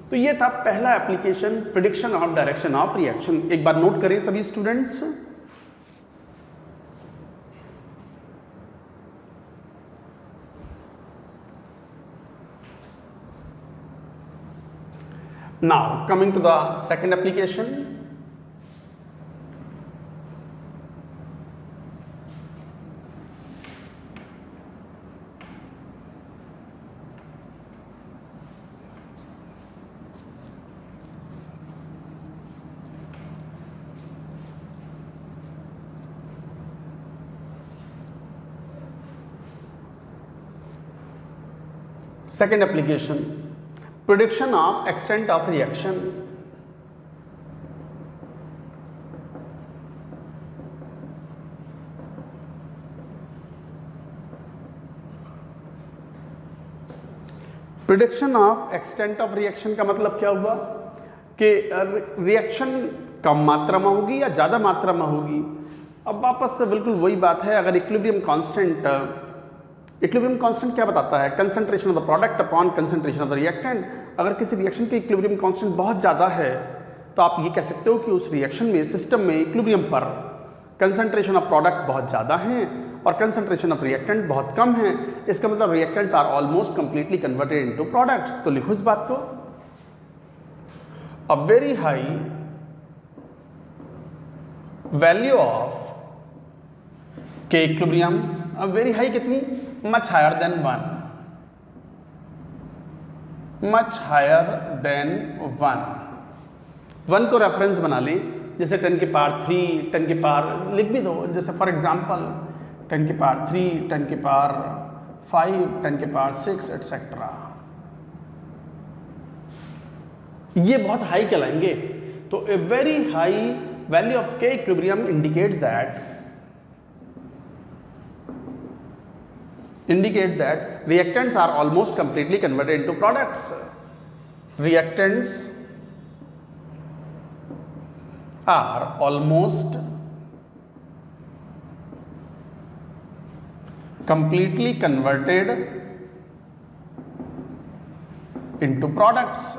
तो ये था पहला application, prediction of direction of reaction. एक बार नोट करें सभी students. Now coming to the second application. Second application, prediction of extent of reaction. Prediction of extent of reaction का मतलब क्या हुआ कि रिएक्शन कम मात्रा में होगी या ज़्यादा मात्रा में होगी। अब वापस से बिल्कुल वही बात है, अगर इक्विलिब्रियम कांस्टेंट क्या बताता है? Concentration of the product upon concentration of the reactant. अगर किसी रिएक्शन के इक्विलिब्रियम कांस्टेंट बहुत ज़्यादा है तो आप ये कह सकते हो कि उस रिएक्शन में, सिस्टम में, इक्विलिब्रियम पर कंसंट्रेशन ऑफ प्रोडक्ट बहुत ज़्यादा हैं और कंसंट्रेशन ऑफ रिएक्टेंट बहुत कम है। इसका मतलब reactants are almost completely converted into products. तो लिखो इस बात को, a very high value of K equilibrium, अब वेरी हाई कितनी? Much higher than 1, much higher than 1 को रेफरेंस बना लें, जैसे 10 की पावर 3, 10 की पावर लिख भी दो, जैसे फॉर एग्जांपल 10 की पावर 3, 10 की पावर 5, 10 की पावर 6 एटसेट्रा। ये बहुत हाई कहलाएंगे। तो a very high value of K equilibrium indicates that reactants are almost completely converted into products. Reactants are almost completely converted into products.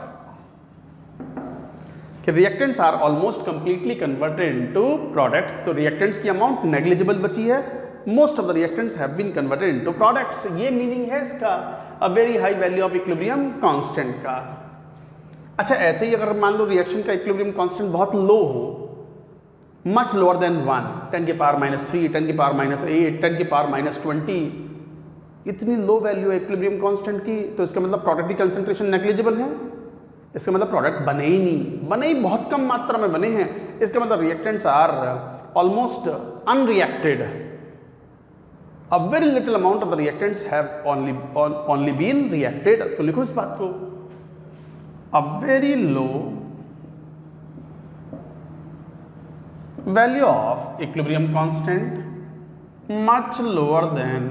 कि reactants are almost completely converted into products, तो reactants की amount negligible बची है। most of the reactants have been converted into products। ये meaning है इसका a very high value of equilibrium constant का। अच्छा, ऐसे ही अगर मान लो रिएक्शन का इक्विलिब्रियम कांस्टेंट बहुत लो हो, मच लोअर देन 1, 10 की पावर -3, 10 की पावर -8, 10 की पावर -20, इतनी लो वैल्यू है इक्विलिब्रियम कांस्टेंट की, तो इसका मतलब प्रोडक्ट की कंसंट्रेशन नेग्लिजिबल है। इसका मतलब प्रोडक्ट बने ही नहीं, बने ही बहुत कम मात्रा में बने हैं। इसका मतलब reactants are almost unreacted. A very little amount of the reactants have only been reacted। तो लिखो इस बात को, a very low value of equilibrium constant, much lower than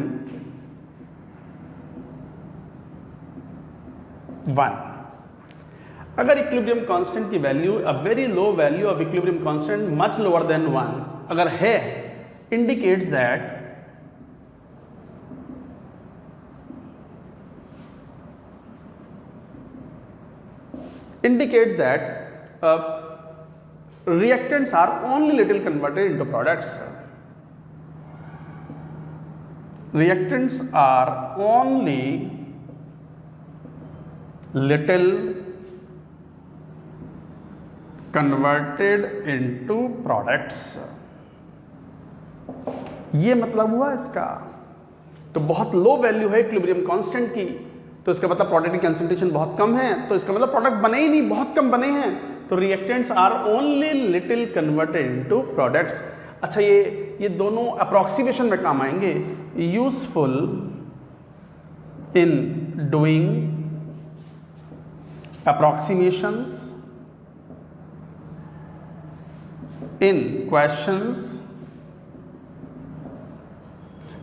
1। अगर इक्विलिब्रियम कांस्टेंट की value, a very low value of equilibrium constant much lower than 1 अगर है, indicates that reactants are only little converted into products। Reactants are only little converted into products। ये मतलब हुआ इसका। तो बहुत लो वैल्यू है इक्विलिब्रियम कांस्टेंट की, तो इसका मतलब प्रोडक्ट की कंसंट्रेशन बहुत कम है, तो इसका मतलब प्रोडक्ट बने ही नहीं, बहुत कम बने हैं। तो reactants are only little converted into products. अच्छा, ये दोनों अप्रॉक्सीमेशन में काम आएंगे। Useful in doing approximations in questions.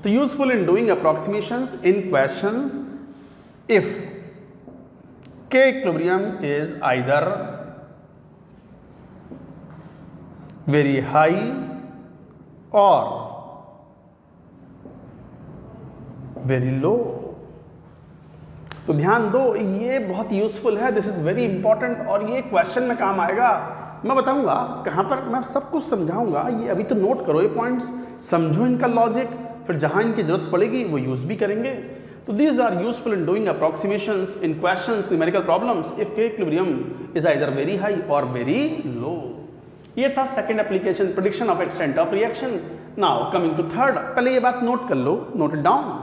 तो useful in doing approximations in questions if K equilibrium is either very high और वेरी लो। तो ध्यान दो, ये बहुत यूजफुल है, दिस इज वेरी इंपॉर्टेंट और ये क्वेश्चन में काम आएगा। मैं बताऊंगा कहां पर, मैं सब कुछ समझाऊंगा, ये अभी तो नोट करो ये पॉइंट्स, समझो इनका लॉजिक, फिर जहां इनकी जरूरत पड़ेगी वो यूज भी करेंगे। तो these are useful in doing approximations in questions, numerical problems if K equilibrium is either very high और वेरी लो। ये था second application, prediction of extent of reaction. Now coming to third, पहले ये बात note कर लो, note it down.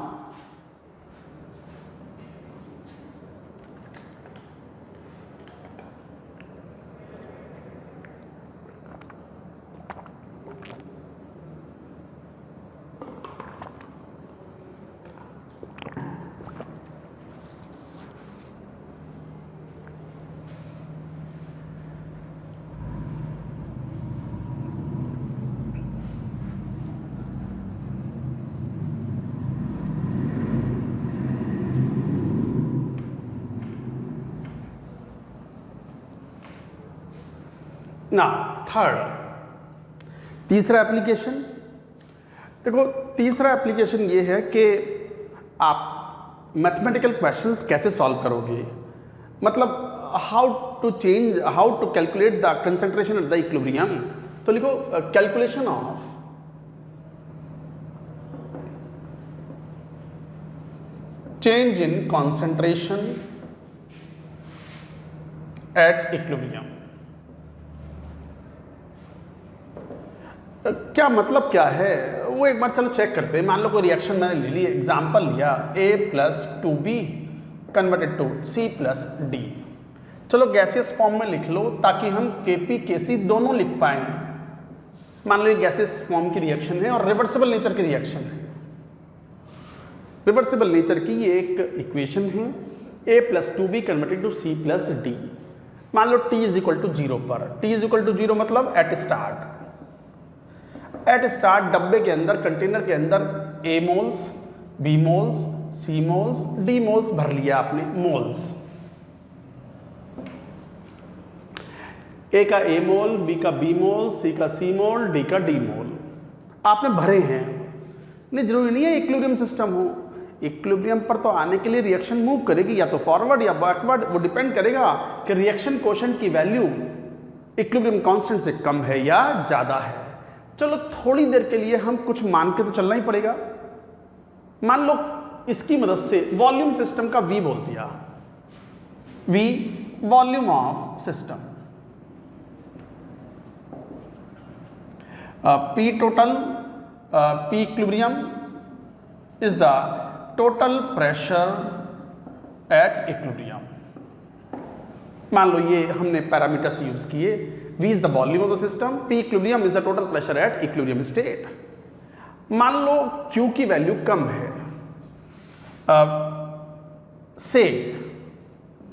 ना third, तीसरा एप्लीकेशन। देखो तीसरा एप्लीकेशन ये है कि आप मैथमेटिकल क्वेश्चंस कैसे सॉल्व करोगे, मतलब how to calculate the concentration at the equilibrium. तो लिखो calculation of change in concentration at equilibrium. क्या मतलब क्या है वो एक बार चलो चेक करते हैं। मान लो कोई रिएक्शन मैंने ले ली, एग्जांपल लिया A+2B कन्वर्टेड टू C+D। चलो गैसियस फॉर्म में लिख लो ताकि हम Kp Kc दोनों लिख पाएं। मान लो ये गैसियस फॉर्म की रिएक्शन है और रिवर्सिबल नेचर की रिएक्शन है। रिवर्सिबल नेचर की ये एक इक्वेशन है, A+2B कन्वर्टेड टू C+D। मान लो T = 0 पर, T = 0 मतलब एट स्टार्ट डब्बे के अंदर, कंटेनर के अंदर A moles, B moles, C moles, D moles भर लिया आपने, मोल्स। A का A मोल, B का B मोल, C का C मोल, D का D मोल आपने भरे हैं। नहीं जरूरी नहीं है इक्विलिब्रियम सिस्टम हो, इक्विलिब्रियम पर तो आने के लिए रिएक्शन मूव करेगी या तो फॉरवर्ड या बैकवर्ड, वो डिपेंड करेगा कि रिएक्शन कोशेंट की वैल्यू इक्विलिब्रियम कांस्टेंट से कम है या ज्यादा है। चलो थोड़ी देर के लिए हम कुछ मान के तो चलना ही पड़ेगा। मान लो इसकी मदद से वॉल्यूम सिस्टम का V बोल दिया, V volume of system, P total, P equilibrium is the total pressure at equilibrium. मान लो ये हमने पैरामीटर्स यूज किए, V is the volume of the system, P equilibrium is the total pressure at equilibrium state। मान लो Q की value कम है, से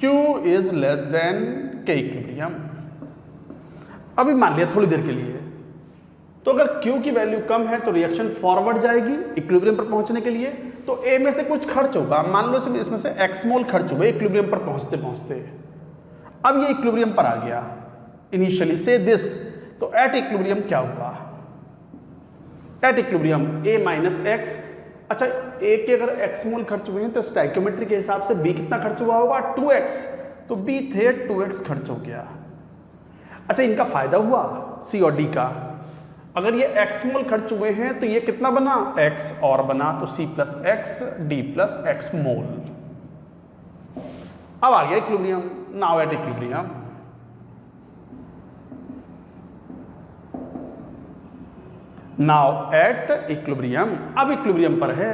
Q is less than K equilibrium। अभी मान लिया थोड़ी देर के लिए, तो अगर Q की वैल्यू कम है तो रिएक्शन फॉरवर्ड जाएगी इक्विलिब्रियम पर पहुंचने के लिए, तो A में से कुछ खर्च होगा। मान लो इसमें से X मोल खर्च हुए इक्विलिब्रियम पर पहुंचते पहुंचते। अब ये इक्विलिब्रियम पर आ गया इनिशियली से दिस, तो एट इक्विलिब्रियम क्या हुआ, एट इक्विलिब्रियम A - X। अच्छा A के अगर X मोल खर्च हुए हैं तो स्टोइकियोमेट्री के हिसाब से B कितना खर्च हुआ होगा, 2X, तो B थे 2X खर्च हो गया। अच्छा इनका फायदा हुआ C और D का, अगर ये X मोल खर्च हुए हैं तो ये कितना बना, X और बना, तो C+X D+X मोल। अब आ गया equilibrium, now at equilibrium now at equilibrium, अब इक्विलिब्रियम पर है।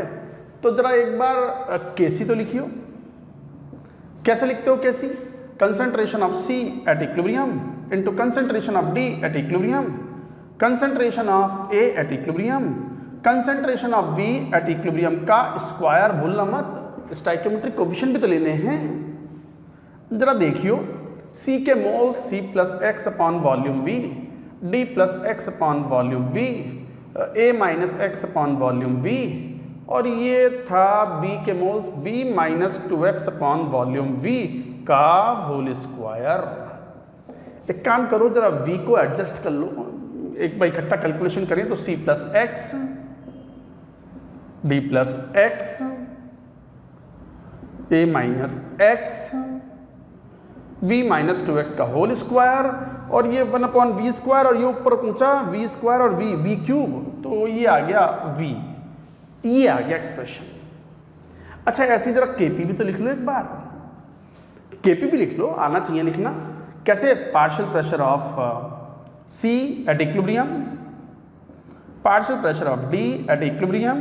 तो जरा एक बार Kc तो लिखियो, कैसे लिखते हो Kc, concentration of C at equilibrium into concentration of D at equilibrium, concentration of A at equilibrium, concentration of B at equilibrium का स्क्वायर, भूलना मत, स्टोइकियोमेट्रिक कोएफिशिएंट भी तो लेने हैं। जरा देखियो, C के moles C+X upon volume V, D+X upon volume V, A - X upon volume V, और ये था B के moles B - 2X upon volume V का होल स्क्वायर। एक काम करो जरा V को एडजस्ट कर लो, एक बार इकट्ठा कैलकुलेशन करें तो c plus x D plus x A minus x v minus 2x का होल स्क्वायर और ये 1/v² और ये ऊपर ऊंचा v² और v क्यूब, तो ये आ गया v, ये आ गया एक्सप्रेशन। अच्छा ऐसे जरा kp भी तो लिख लो एक बार, kp भी लिख लो, आना चाहिए लिखना। कैसे? Partial pressure of c at equilibrium, partial pressure of d at equilibrium,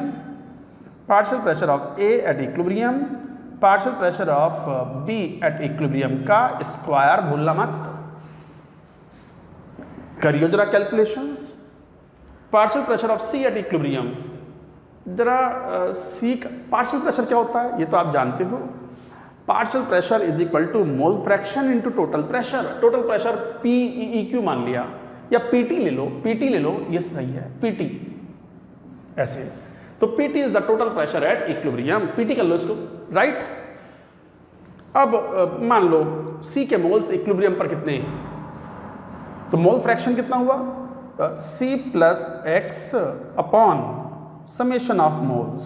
partial pressure of a at equilibrium, partial pressure of b at equilibrium का स्क्वायर भूलना मत। करियो जरा calculations. Partial pressure of c at equilibrium, जरा c का partial pressure क्या होता है ये तो आप जानते हो। Partial pressure is equal to mole fraction into total pressure. Total pressure PEQ मान लिया या PT ले लो, PT ले लो, ये सही है PT ऐसे। तो PT is the total pressure at equilibrium, PT कर लो इसको, राइट। अब मान लो C के मोल्स इक्विलिब्रियम पर कितने हैं, तो मोल फ्रैक्शन कितना हुआ C plus x upon summation of moles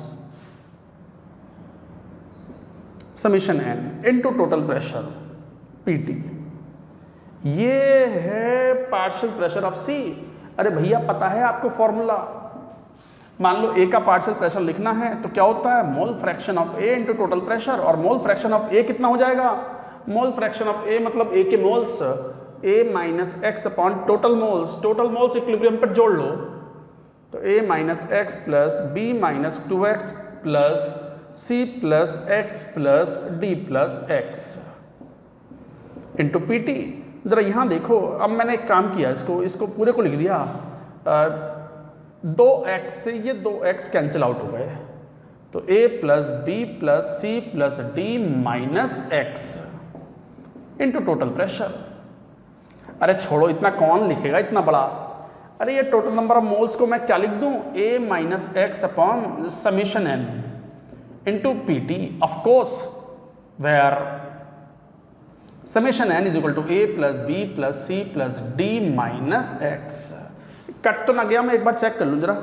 summation n into total pressure PT। ये है पार्शियल प्रेशर ऑफ C। अरे भैया पता है आपको फॉर्मूला, मान लो A का पार्शियल प्रेशर लिखना है तो क्या होता है mole fraction of A into total pressure, और मोल फ्रैक्शन ऑफ A कितना हो जाएगा, मोल फ्रैक्शन ऑफ A मतलब A के moles A minus x upon total moles, total moles equilibrium पर जोड़ लो तो A minus x plus B minus 2x plus C plus x plus D plus x into PT। जरा यहाँ देखो, अब मैंने एक काम किया, इसको पूरे को लिख दिया, 2x से ये 2x कैंसिल आउट हो गए, तो A plus B plus C plus D minus x into total pressure. अरे छोड़ो, इतना कौन लिखेगा इतना बड़ा। अरे ये टोटल नंबर ऑफ मोल्स को मैं क्या लिख दूं, A minus x upon summation n into PT, of course where summation n is equal to A plus B plus C plus D minus x. Cut तो ना गया, मैं एक बार चेक कर लूं जरा,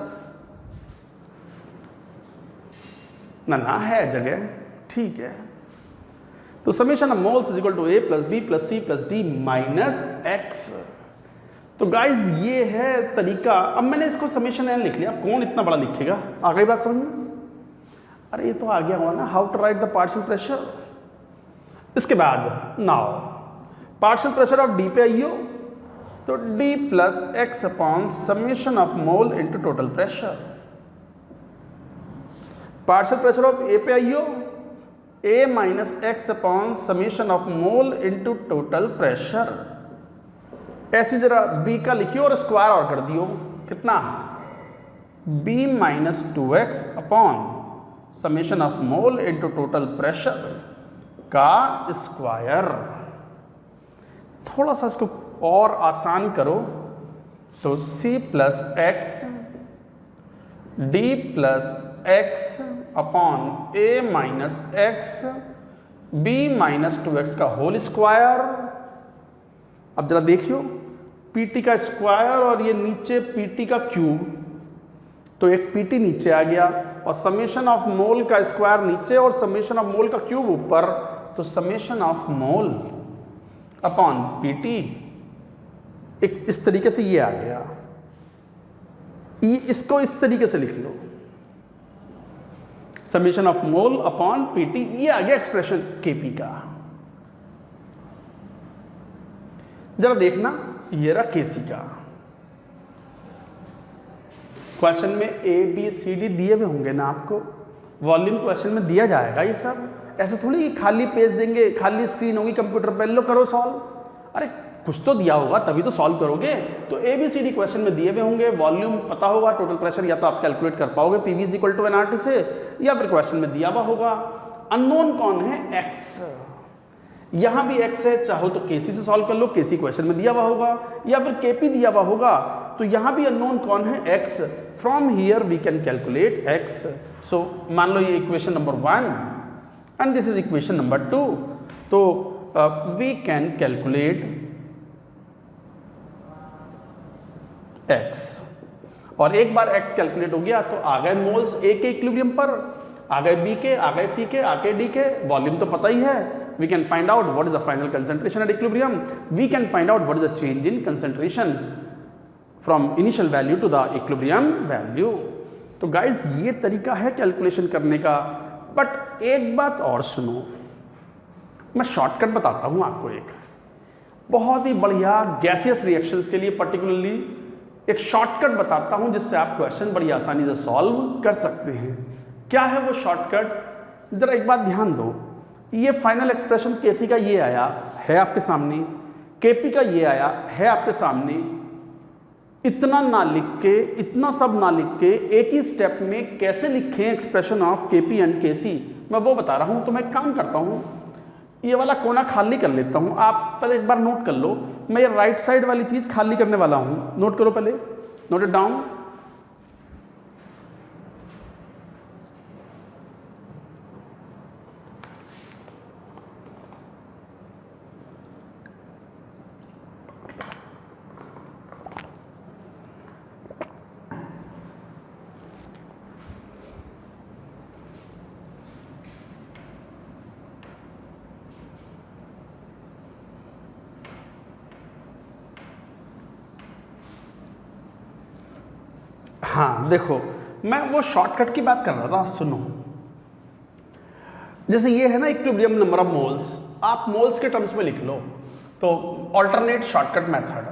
ना है जगह, ठीक है। तो summation of moles is equal to A plus B plus C plus D minus x. तो गाइज ये है तरीका। अब मैंने इसको समेशन n लिख लिया, कौन इतना बड़ा लिखेगा, आ गई बात समझ में। अरे ये तो आ गया हुआ ना, how to write the partial pressure. इसके बाद now partial pressure of D पे आइयो, तो D plus x upon summation of mole into total pressure. Partial pressure of A पे आइयो, A minus x upon summation of mole into total pressure. ऐसे जरा B का लिखियो और स्क्वायर और कर दियो, कितना B minus 2x upon summation of mole into total pressure का स्क्वायर। थोड़ा सा इसको और आसान करो तो C plus x D plus x upon A minus x B minus 2x का होल स्क्वायर। अब जरा देखियो, PT का स्क्वायर और ये नीचे PT का क्यूब, तो एक PT नीचे आ गया और समेशन ऑफ मोल का स्क्वायर नीचे और समेशन ऑफ मोल का क्यूब ऊपर, तो summation of mole upon PT एक इस तरीके से ये आ गया। ये इसको इस तरीके से लिख लो, summation of mole upon PT, ये आ गया एक्सप्रेशन KP का। जरा देखना, ये रहा KC का। क्वेश्चन में A B C D दिए हुए होंगे ना आपको, वॉल्यूम क्वेश्चन में दिया जाएगा ये सब। ऐसे थोड़ी खाली पेज देंगे, खाली स्क्रीन होगी कंप्यूटर पे, लो करो सॉल्व। अरे कुछ तो दिया होगा तभी तो सॉल्व करोगे। तो ABCD क्वेश्चन में दिए हुए होंगे, वॉल्यूम पता होगा, टोटल प्रेशर या तो आप कैलकुलेट कर पाओगे PV is equal to nRT से, या फिर क्वेश्चन में दिया हुआ होगा। अननोन कौन है, x। यहां भी x है, चाहो तो KC से सॉल्व कर लो, KC क्वेश्चन में दिया हुआ होगा, या फिर KP दिया हुआ होगा। तो यहां भी अननोन कौन है, x। From here we can calculate x। So मान लो ये equation number 1 and this is equation number 2। तो वी कैन कैलकुलेट x। और एक बार x कैलकुलेट हो गया तो आ गए मोल्स A के इक्विलिब्रियम पर, आ गए B के, आ गए C के, आ गए D के। वॉल्यूम तो पता ही है, we can find out what is the final concentration at equilibrium, we can find out what is the change in concentration from initial value to the equilibrium value. तो guys ये तरीका है calculation करने का। बट एक बात और सुनो, मैं शॉर्टकट बताता हूं आपको, एक बहुत ही बढ़िया गैसियस रिएक्शंस के लिए पर्टिकुलरली एक शॉर्टकट बताता हूं जिससे आप क्वेश्चन बड़ी आसानी से सॉल्व कर सकते हैं। क्या है वो शॉर्टकट, जरा एक बात ध्यान दो। ये फाइनल एक्सप्रेशन केसी का ये आया है आपके सामने, केपी का ये आया है आपके सामने। इतना ना लिख के, इतना सब ना लिख के एक ही स्टेप में कैसे लिखें एक्सप्रेशन ऑफ केपी एंड केसी, मैं वो बता रहा हूं। तो मैं काम करता हूं, ये वाला कोना खाली कर लेता हूं। आप पहले एक बार नोट कर लो, मैं ये राइट साइड वाली चीज खाली करने वाला हूं। नोट करो पहले, नोट इट डाउन। हाँ देखो, मैं वो शॉर्टकट की बात कर रहा था, सुनो। जैसे ये है ना इक्विलिब्रियम नंबर ऑफ मोल्स, आप मोल्स के टर्म्स में लिख लो। तो ऑल्टरनेट शॉर्टकट मेथड,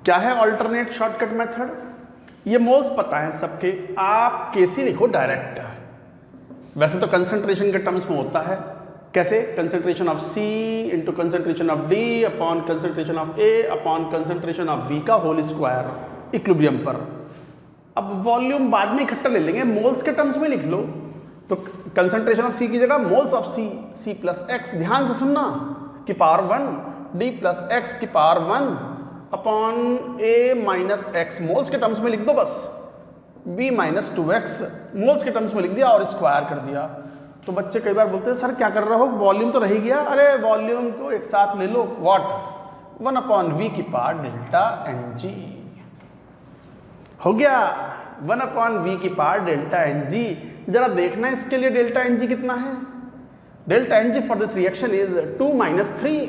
क्या है ऑल्टरनेट शॉर्टकट मेथड? ये मोल्स पता है सबके, आप केसी लिखो डायरेक्ट। वैसे तो कंसंट्रेशन के टर्म्स में होता है, कैसे? Concentration of C into concentration of D upon concentration of A upon concentration of B का होल स्क्वायर इक्विलिब्रियम पर। अब वॉल्यूम बाद में इकट्ठा ले लेंगे, मोल्स के टर्म्स में लिख लो। तो कंसंट्रेशन ऑफ C की जगह moles of C plus x, ध्यान से सुनना, की पावर 1 D प्लस x की power 1 upon A minus x, moles के टर्म्स में लिख दो बस। b माइनस 2x मोल्स के टर्म्स में लिख दिया और स्क्वायर कर दिया। तो बच्चे कई बार बोलते हैं सर क्या कर रहे हो, वॉल्यूम तो रह गया। अरे वॉल्यूम को एक साथ ले लो, व्हाट 1 अपॉन v की पावर डेल्टा ng हो गया। 1 अपॉन v की पावर डेल्टा ng। जरा देखना इसके लिए डेल्टा ng कितना है। Delta ng for this reaction is 2 minus 3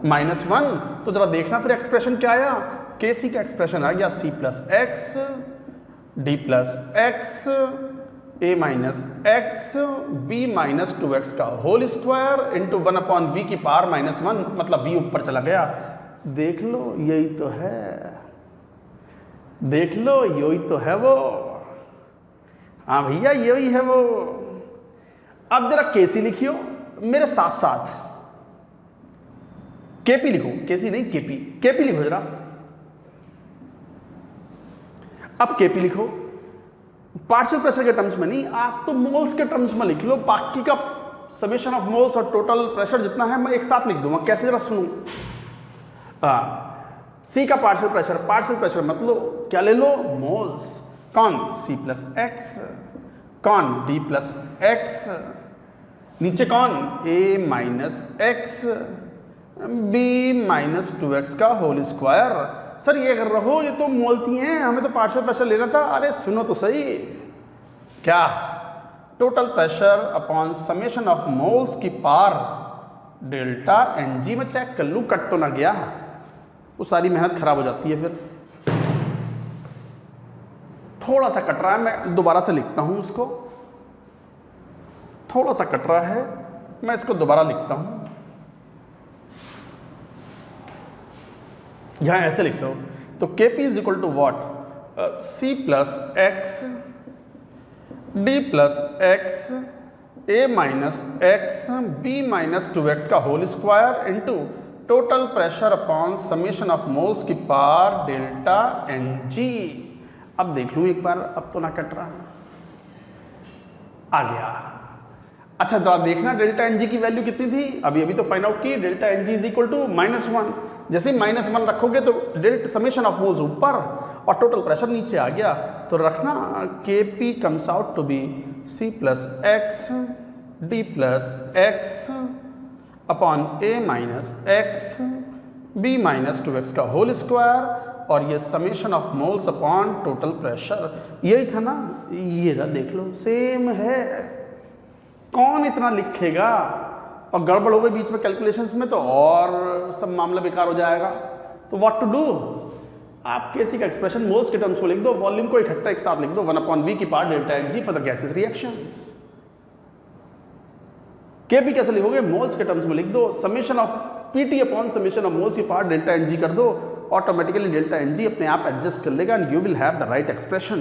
minus 1। तो जरा देखना फिर एक्सप्रेशन क्या आया। केसी का एक्सप्रेशन आ गया C plus x D plus x A minus x B minus 2x का whole square into 1 upon V की पावर माइनस 1, मतलब V ऊपर चला गया। देख लो यही तो है, देख लो यही तो है वो। हाँ भैया यही है वो। अब जरा केसी लिखियो मेरे साथ साथ, केपी लिखो, केसी नहीं केपी, केपी लिखो जरा। अब केपी लिखो, पार्शियल प्रेशर के टर्म्स में नहीं, आप तो मोल्स के टर्म्स में लिख लो। बाकी का समेशन ऑफ मोल्स और टोटल प्रेशर जितना है मैं एक साथ लिख दूंगा। कैसे जरा सुनो। सी का पार्शियल प्रेशर मतलब क्या ले लो, मोल्स। कौन? C प्लस एक्स, कौन? D प्लस एक्स, नीचे कौन? A minus x B minus 2x का होल स्क्वायर। सर ये कर रहे हो, ये तो मोल्स ही हैं, हमें तो पार्शियल प्रेशर लेना था। अरे सुनो तो सही, क्या? Total pressure upon summation of moles की पावर डेल्टा ng। में चेक कर लूँ कट तो ना गया, वो सारी मेहनत खराब हो जाती है फिर। थोड़ा सा कट रहा है, मैं दोबारा से लिखता हूँ उसको। थोड़ा सा कट रहा है, मैं इसको दोबारा लिखता हूँ। यहां ऐसे लिखता हूं, तो Kp is equal to what? C plus x D plus x A minus x B minus 2x का whole square into total pressure upon summation of moles की पावर डेल्टा ng। अब देख लूं एक बार, अब तो ना कट रहा, आ गया। अच्छा जरा देखना डेल्टा ng की वैल्यू कितनी थी, अभी तो फाइंड आउट की। Delta ng is equal to -1। जैसे -1 रखोगे तो डेल्टा समेशन ऑफ मोल्स ऊपर और टोटल प्रेशर नीचे आ गया, तो रखना Kp comes out to be C plus x D plus x upon A minus x B minus 2x का होल स्क्वायर, और ये summation of moles upon total pressure. यही था ना, ये ना देख लो सेम है, कौन इतना लिखेगा, और गड़बड़ हो गई बीच में कैलकुलेशंस में तो और सब मामला बेकार हो जाएगा। तो व्हाट टू डू, आप केसी का एक्सप्रेशन मोल्स के टर्म्स को लिख दो, वॉल्यूम को इकट्ठा एक साथ लिख दो, 1/v की power delta N G for the gases reactions. K P कैसे लिखोगे, मोल्स के टर्म्स में लिख दो, summation of P T upon summation of moles की पावर डेल्टा एन जी कर दो, ऑटोमेटिकली डेल्टा एन जी अपने आप एडजस्ट कर लेगा and you will have the right expression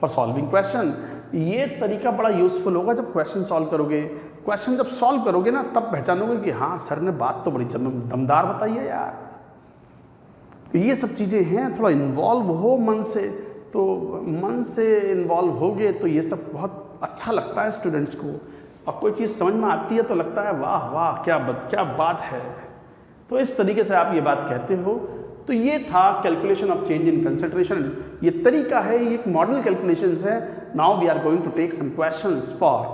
for solving question. ये तरीका बड़ा यूजफुल होगा जब क्वेश्चन सॉल्व करोगे। क्वेश्चन जब सॉल्व करोगे ना, तब पहचानोगे कि हाँ सर ने बात तो बड़ी दमदार बताई है यार। तो ये सब चीज़ें हैं, थोड़ा इन्वॉल्व हो मन से, तो मन से इन्वॉल्व होगे तो ये सब बहुत अच्छा लगता है स्टूडेंट्स को, और कोई चीज़ समझ में आती है तो लगता है वाह वाह क्या बात है। तो इस तरीके से आप ये बात कहते हो। तो ये था calculation of change in concentration. ये तरीका है, ये एक मॉडल कैलकुलेशंस है। Now we are going to take some questions for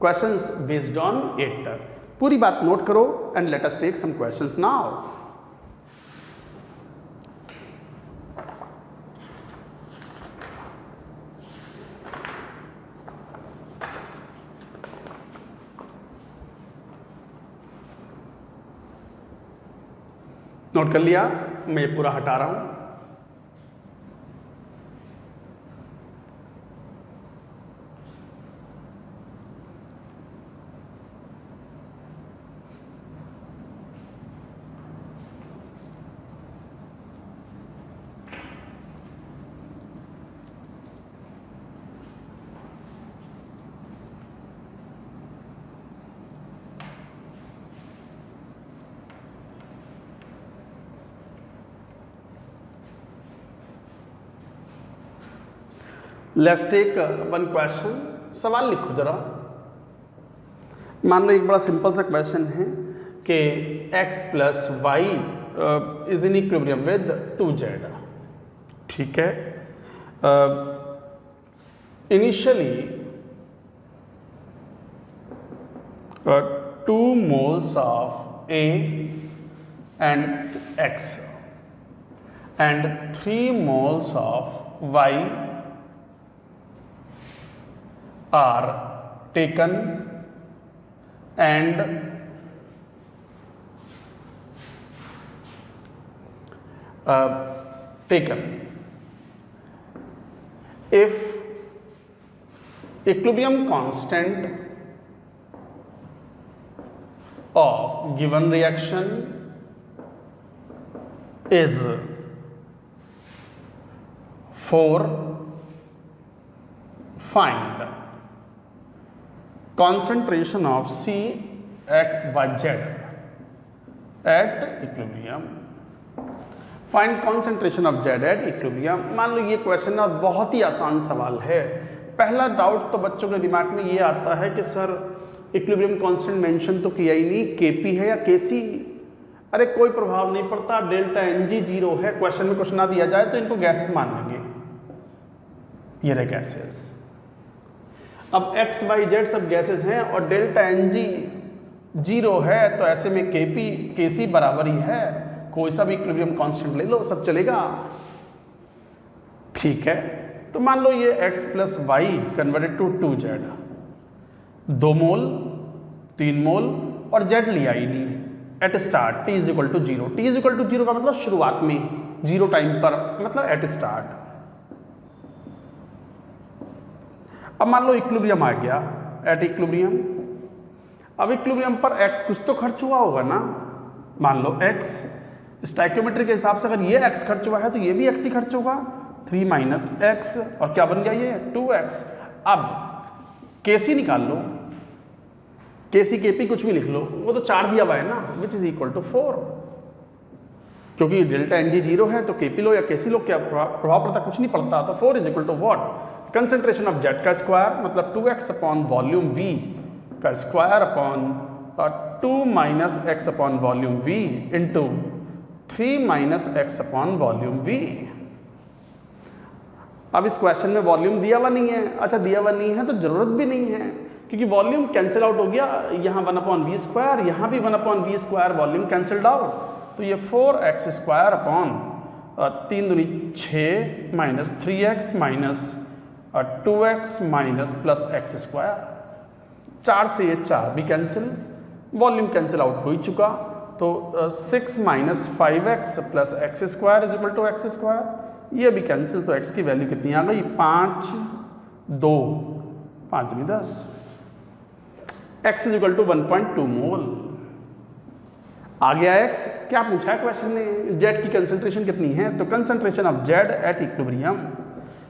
questions based on it. पूरी बात नोट करो and let us take some questions now. Note कर लिया, मैं ये पूरा हटा रहा हूं। Let's take one question. सवाल लिखो जरा। मान लो एक बड़ा सिंपल सा क्वेश्चन है कि x plus Y is in equilibrium with 2z। ठीक है, initially 2 moles of A and X and 3 moles of Y are taken and taken if equilibrium constant of given reaction is 4, find concentration of C at Z at equilibrium। Find concentration of Z at equilibrium. मान लो ये question ना बहुत ही आसान सवाल है। पहला doubt तो बच्चों के दिमाग में ये आता है कि सर इक्विलिब्रियम कांस्टेंट मेंशन तो किया ही नहीं, Kp है या Kc। अरे कोई प्रभाव नहीं पड़ता, डेल्टा Ng 0 है। क्वेश्चन में कुछ ना दिया जाए तो इनको गैसेस मान लेंगे, ये रहे गैसेस। अब x y z सब गैसेस हैं और डेल्टा Ng 0 है, तो ऐसे में Kp Kc बराबर ही है। कोई सा भी इक्विलिब्रियम कांस्टेंट ले लो, सब चलेगा। ठीक है, तो मान लो ये x plus Y converted to 2z, 2 mole 3 mole और z लिया ही नहीं। At start t is equal to 0। t is equal to 0 का मतलब शुरुआत में, 0 टाइम पर, मतलब एट स्टार्ट। अब मान लो इक्विलिब्रियम आ गया, एट इक्विलिब्रियम। अब इक्विलिब्रियम पर x कुछ तो खर्च हुआ होगा ना। मान लो x स्टैइकियोमेट्री के हिसाब से अगर ये x खर्च हुआ है तो ये भी x ही खर्च होगा। 3 माइनस एक्स और क्या बन गया ये 2x। अब Kc निकाल लो, Kc Kp कुछ भी लिख लो, वो तो 4 दिया हुआ है ना, विच इज इक्वल टू 4। क्योंकि डेल्टा Ng 0 है तो Kp लो या Kc लो, क्या प्रभाव पड़ता, कुछ नहीं पड़ता। तो 4 is equal to what, concentration of Z का स्क्वायर मतलब 2x अपॉन वॉल्यूम V का square upon 2 minus x upon volume V into 3 minus x upon volume V। अब इस क्वेश्चन में वॉल्यूम दिया हुआ नहीं है। अच्छा दिया हुआ नहीं है तो जरूरत भी नहीं है, क्योंकि वॉल्यूम कैंसिल आउट हो गया, यहाँ 1/v², यहाँ भी 1/v², वॉल्यूम कैंसिल्ड आउट, तो ये 4x² अपॉन 3 दूनी 6 minus 3x minus 2x minus plus x², 4 से ये 4 भी कैंसिल, वॉल्यूम कैंसिल आउट हो ही चुका, तो 6 minus 5x plus x² is equal to x², ये भी कैंसिल, तो x की वैल्यू कितनी आ गई 5, 2, 5 दूनी 10, x इज इक्वल टू 1.2 मोल। आ गया x, क्या पूछा है क्वेश्चन ने, Z की कंसंट्रेशन कितनी है, तो concentration of Z at equilibrium,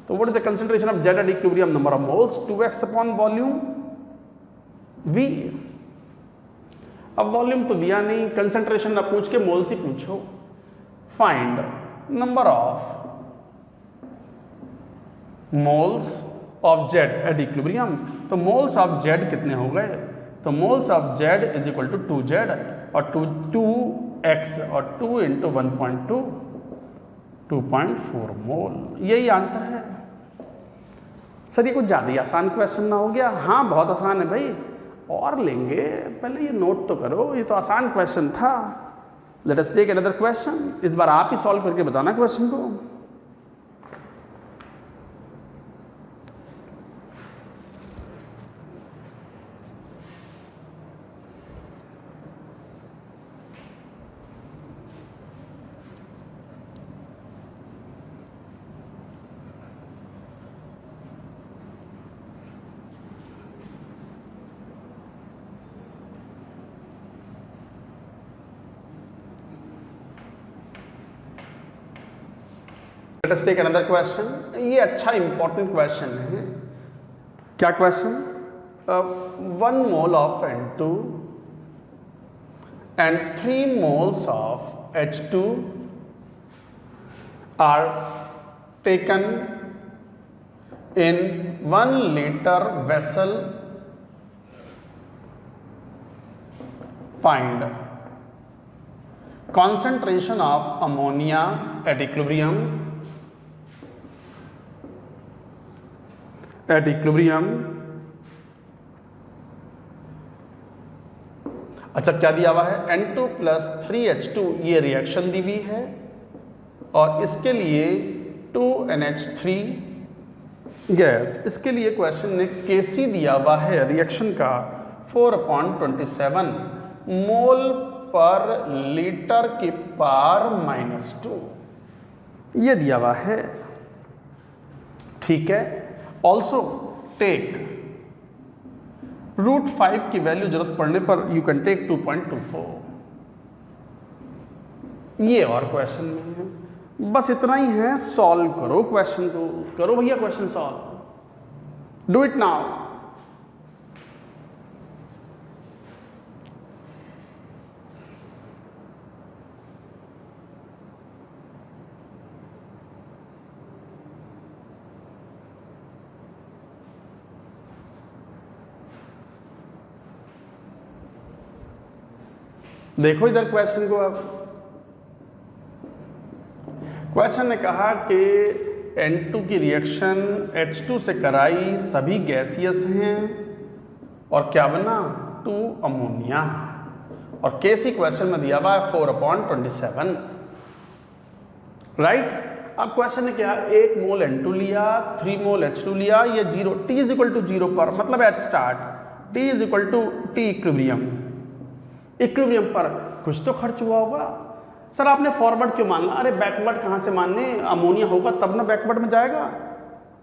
तो what is the concentration of Z at equilibrium, number of moles 2x upon volume V। अब वॉल्यूम तो दिया नहीं, कंसंट्रेशन ना पूछ के मोल्स ही पूछो, find number of moles of Z at equilibrium, तो मोल्स ऑफ Z कितने हो गए, तो moles of Z is equal to 2Z और 2x और 2 इंटू 1.2 2.4 मोल, यही आंसर है। सर ये कुछ ज़्यादा ही आसान क्वेश्चन ना हो गया, हाँ बहुत आसान है भाई, और लेंगे, पहले ये नोट तो करो, ये तो आसान क्वेश्चन था। Let us take another question, इस बार आप ही सॉल्व करके बताना क्वेश्चन को। Let us take another question. ये अच्छा इंपॉर्टेंट क्वेश्चन है। क्या question, 1 mole of N2 and 3 moles of H2 are taken in 1 liter vessel. Find concentration of ammonia at equilibrium. At equilibrium, अच्छा क्या दिया हुआ है, N2 प्लस 3H2, ये रिएक्शन दी हुई है, और इसके लिए 2NH3 गैस, इसके लिए क्वेश्चन ने Kc दिया हुआ है रिएक्शन का 4/27 मोल पर लीटर की पावर -2, ये दिया हुआ है, ठीक है। ऑल्सो टेक √5 की वैल्यू जरूरत पड़ने पर यू कैन टेक 2.24, ये और क्वेश्चन में है, बस इतना ही है। सॉल्व करो क्वेश्चन को, करो भैया question solve, do it now. देखो इधर क्वेश्चन को, अब क्वेश्चन ने कहा कि N2 की रिएक्शन H2 से कराई, सभी गैसियस हैं, और क्या बना 2 अमोनिया, और Kc क्वेश्चन में दिया हुआ है 4/27, राइट। अब क्वेश्चन ने क्या, 1 मोल N2 लिया, 3 मोल H2 लिया, ये 0 T इज इक्वल टू 0 पर, मतलब at start T is equal to T equilibrium, equilibrium पर कुछ तो खर्च हुआ होगा। सर आपने फॉरवर्ड क्यों मानना, अरे बैकवर्ड कहाँ से मानने, अमोनिया होगा तब ना बैकवर्ड में जाएगा।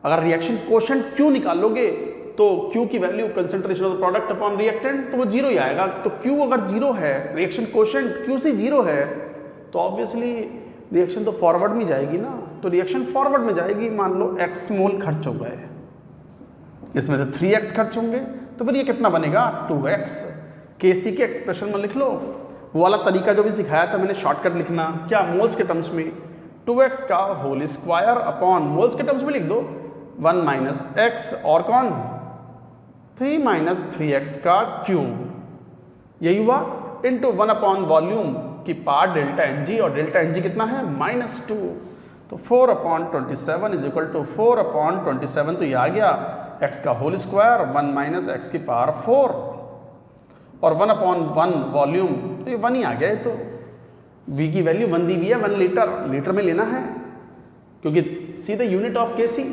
अगर रिएक्शन कोशेंट क्यू निकालोगे तो क्यू की value concentration of the product upon reactant, तो वो 0 ही आएगा। तो क्यू अगर 0 है, रिएक्शन कोशेंट QC 0 है, तो ऑब्वियसली रिएक्शन तो फॉरवर्ड में जाएगी ना, तो रिएक्शन फॉरवर्ड में जाएगी। मान लो x मोल खर्च हो गए, इसमें से 3x खर्च होंगे, तो फिर ये कितना बनेगा 2x। Kc के एक्सप्रेशन में लिख लो, वो वाला तरीका जो भी सिखाया था मैंने, शॉर्टकट लिखना, क्या मोल्स के टर्म्स में 2x का होल स्क्वायर अपॉन, मोल्स के टर्म्स में लिख दो 1 माइनस x, और कौन 3 माइनस 3x का क्यूब, यही हुआ, इंटू 1 अपॉन वॉल्यूम की पार डेल्टा Ng, और डेल्टा Ng कितना है -2, तो 4/27 इज इक्वल टू 4/27, तो ये आ गया x का होल स्क्वायर 1 माइनस एक्स की पावर 4 और 1/1 वॉल्यूम, तो ये 1 ही आ गया है। तो v की वैल्यू 1 दी हुई है, 1 लीटर, लीटर में लेना है क्योंकि सीधे यूनिट ऑफ केसी।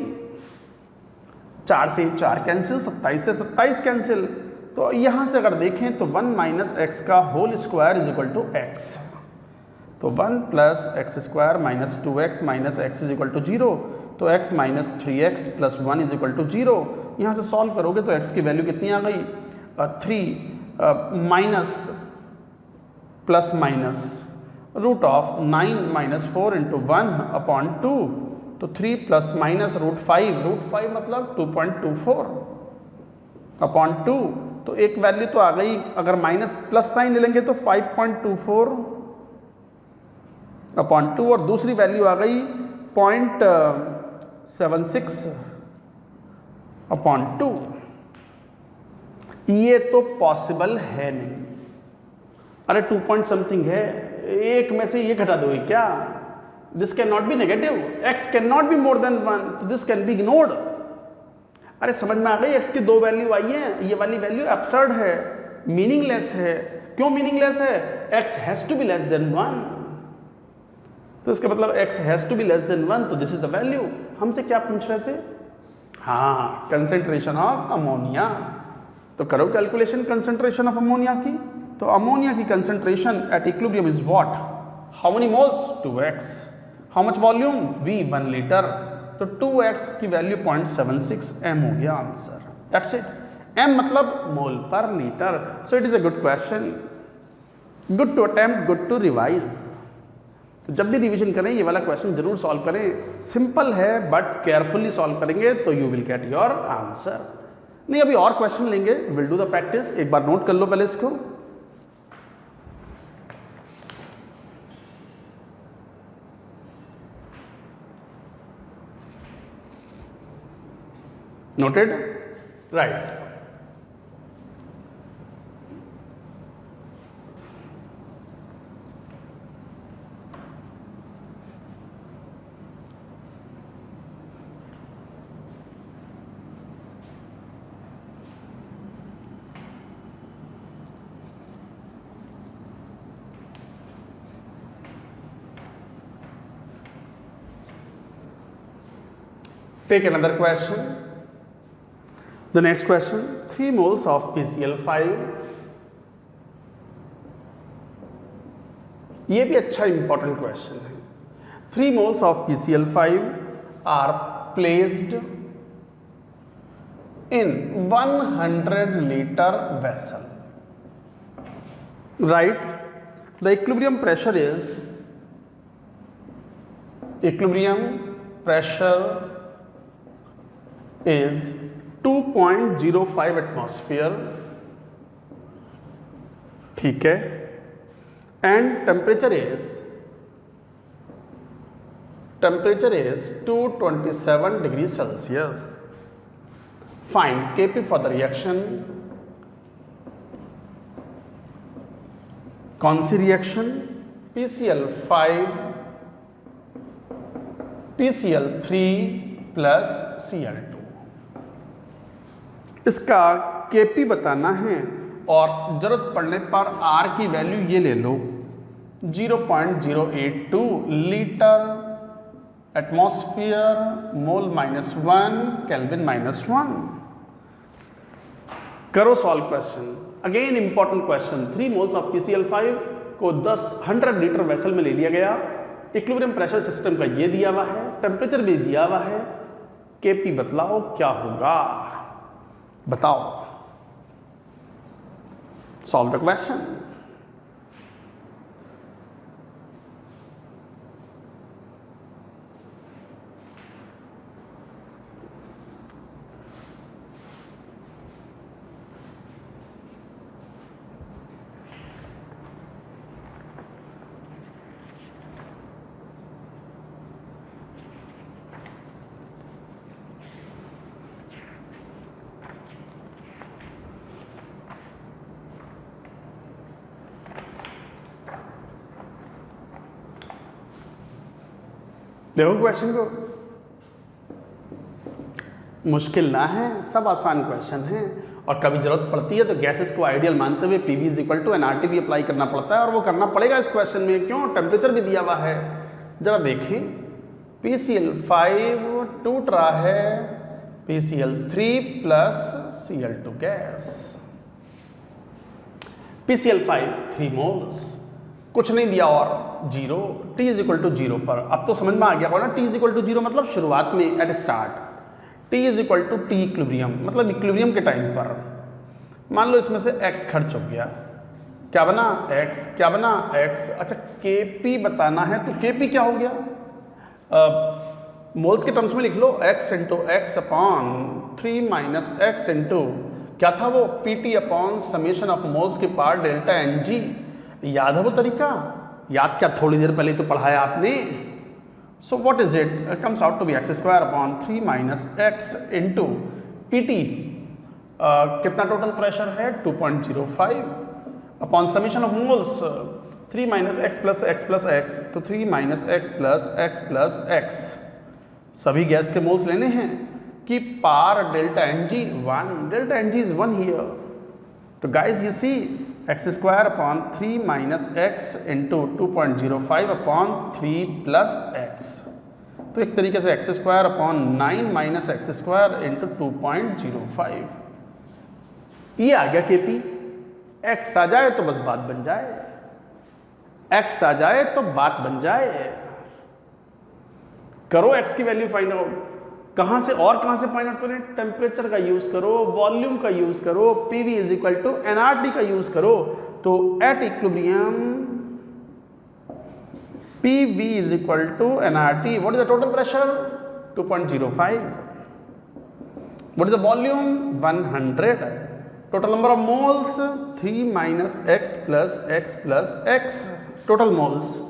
4 से 4 कैंसिल, 27 से 27 कैंसिल, तो यहाँ से अगर देखें तो 1 माइनस एक्स का whole square is equal to x, तो 1 plus x square minus 2x minus x is equal to 0, तो x minus 3x plus 1 is equal to 0। यहाँ से सॉल्व करोगे तो x की वैल्यू कितनी आ गई, 3 minus plus minus root of 9 minus 4 into 1/2, तो 3 प्लस माइनस रूट 5 मतलब 2.24/2, तो एक वैल्यू तो आ गई। अगर माइनस प्लस साइन ले लेंगे तो 5.24/2 और दूसरी वैल्यू आ गई 0.76/2। ये तो पॉसिबल है नहीं। अरे 2 पॉइंट समथिंग है, एक में से ये घटा दोगे क्या? This can not be negative, x can not be more than 1, तो दिस कैन बी इग्नोर्ड। अरे समझ में आ गई, x की 2 वैल्यू आई है, ये वाली वैल्यू एब्सर्ड है, मीनिंगलेस है। क्यों मीनिंगलेस है? x has to be less than 1, तो इसका मतलब x has to be less than 1, तो दिस इज द वैल्यू। हमसे क्या पूछ रहे थे? हाँ, कंसेंट्रेशन ऑफ अमोनिया। तो करो कैलकुलेशन कंसेंट्रेशन ऑफ अमोनिया की। तो अमोनिया की concentration at equilibrium is what? How many moles? 2x। How much volume? v 1 litre, तो 2x की वैल्यू 0.76 m हो गया आंसर। That's it. m मतलब मोल पर litre. So it is a good question, good to attempt, good to revise. तो जब भी revision करें ये वाला क्वेश्चन जरूर सॉल्व करें। सिंपल है बट केयरफुली सॉल्व करेंगे तो you will get your answer. नहीं, अभी और क्वेश्चन लेंगे, विल डू द प्रैक्टिस। एक बार नोट कर लो पहले इसको। Noted? Right. Take another question. The next question, 3 moles of PCl5, ये भी अच्छा इंपॉर्टेंट क्वेश्चन है। 3 moles of PCl5 are placed in 100 liter vessel. Right? The equilibrium pressure is 2.05 atmosphere, ठीक है, and temperature is 227 degree Celsius. Find Kp for the reaction. कौन सी reaction? PCl3 plus Cl2। इसका Kp बताना है और जरूरत पड़ने पर R की वैल्यू ये ले लो 0.082 लीटर एटमॉस्फेयर मोल -1 केल्विन -1। करो solve question. Again important question. 3 moles of PCl5 को 100 लीटर वेसल में ले लिया गया। इक्विलिब्रियम प्रेशर सिस्टम का ये दिया हुआ है, टेम्परेचर भी दिया हुआ है। Kp बतलाओ क्या होगा, बताओ। Solve the question. देखो क्वेश्चन को, मुश्किल ना है, सब आसान क्वेश्चन है। और कभी जरूरत पड़ती है तो गैसेस को आइडियल मानते हुए PV = nRT भी अप्लाई करना पड़ता है, और वो करना पड़ेगा इस क्वेश्चन में। क्यों? टेम्परेचर भी दिया हुआ है। जरा देखें, PCl5 टूट रहा है PCl3 + Cl2 gas. PCl5 3 moles, कुछ नहीं दिया और 0, T = 0 पर। अब तो समझ में आ गया होगा ना, T = 0 मतलब शुरुआत में, at start. T = T equilibrium मतलब इक्विलिब्रियम के टाइम पर। मान लो इसमें से X खर्च हो गया, क्या बना? X। क्या बना? X। अच्छा, Kp बताना है तो Kp क्या हो गया? मोल्स के टर्म्स में लिख लो, X × X/3 - X × क्या था वो? Pt/summation of moles के पार डेल्टा Ng। याद है वो तरीका? याद क्या, थोड़ी देर पहले तो पढ़ाया आपने। So what is it? It comes out to be X² / 3 - X × Pt। कितना टोटल प्रेशर है? 2.05 upon summation of moles 3 - X + X + X, तो 3 - X + X + X। सभी गैस के मोल्स लेने हैं कि पार delta Ng 1, delta Ng is 1 here। तो guys you see, X² / 3 - X × 2.05 / 3 + X। तो एक तरीके से X² / 9 - X² × 2.05। ये आ गया Kp। X आ जाए तो बस बात बन जाए, X आ जाए तो बात बन जाए। करो X की वैल्यू फाइंड आउट। कहां से और कहां से फाइंड आउट करें? टेम्परेचर का यूज करो, वॉल्यूम का यूज करो, PV = nRT का यूज करो। तो at equilibrium PV = nRT। What is the total pressure? 2.05। What is the volume? 100। Total number of moles 3 - X + X + X, total moles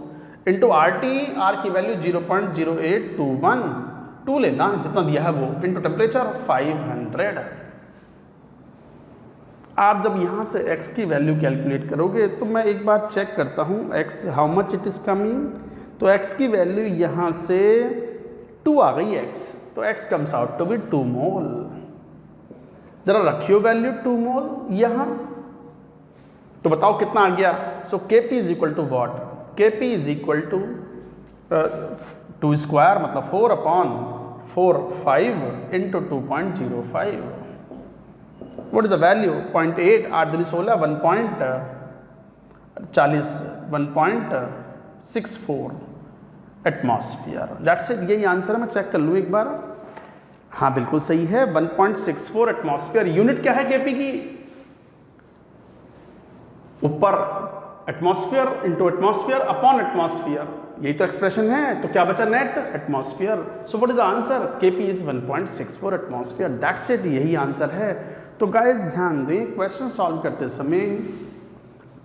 into RT। R की value 0.0821, 2 लेना जितना दिया है वो, इंटू टेम्परेचर 500। आप जब यहाँ से X की वैल्यू कैलकुलेट करोगे तो मैं एक बार चेक करता हूँ X how much it is coming. तो X की वैल्यू यहाँ से 2 आ गई X, तो X comes out to be 2 mole. जरा रखियो वैल्यू 2 मोल यहाँ, तो बताओ कितना आ गया? सो Kp = what? Kp = 2² मतलब 4/4 5 × 2.05। What is the value? 0.8, 8 दूनी 16, 1.40, 1.64 एटमॉस्फेयर। दैट्स इट, यही आंसर है। मैं चेक कर लूँ एक बार। हाँ बिल्कुल सही है, 1.64 एटमॉस्फेयर। यूनिट क्या है Kp की? ऊपर atmosphere into atmosphere upon atmosphere, यही तो एक्सप्रेशन है। तो क्या बचा? Net atmosphere. So what is the answer? Kp is 1.64 atmosphere. That's it, यही आंसर है। तो गाइस ध्यान दें, क्वेश्चन सॉल्व करते समय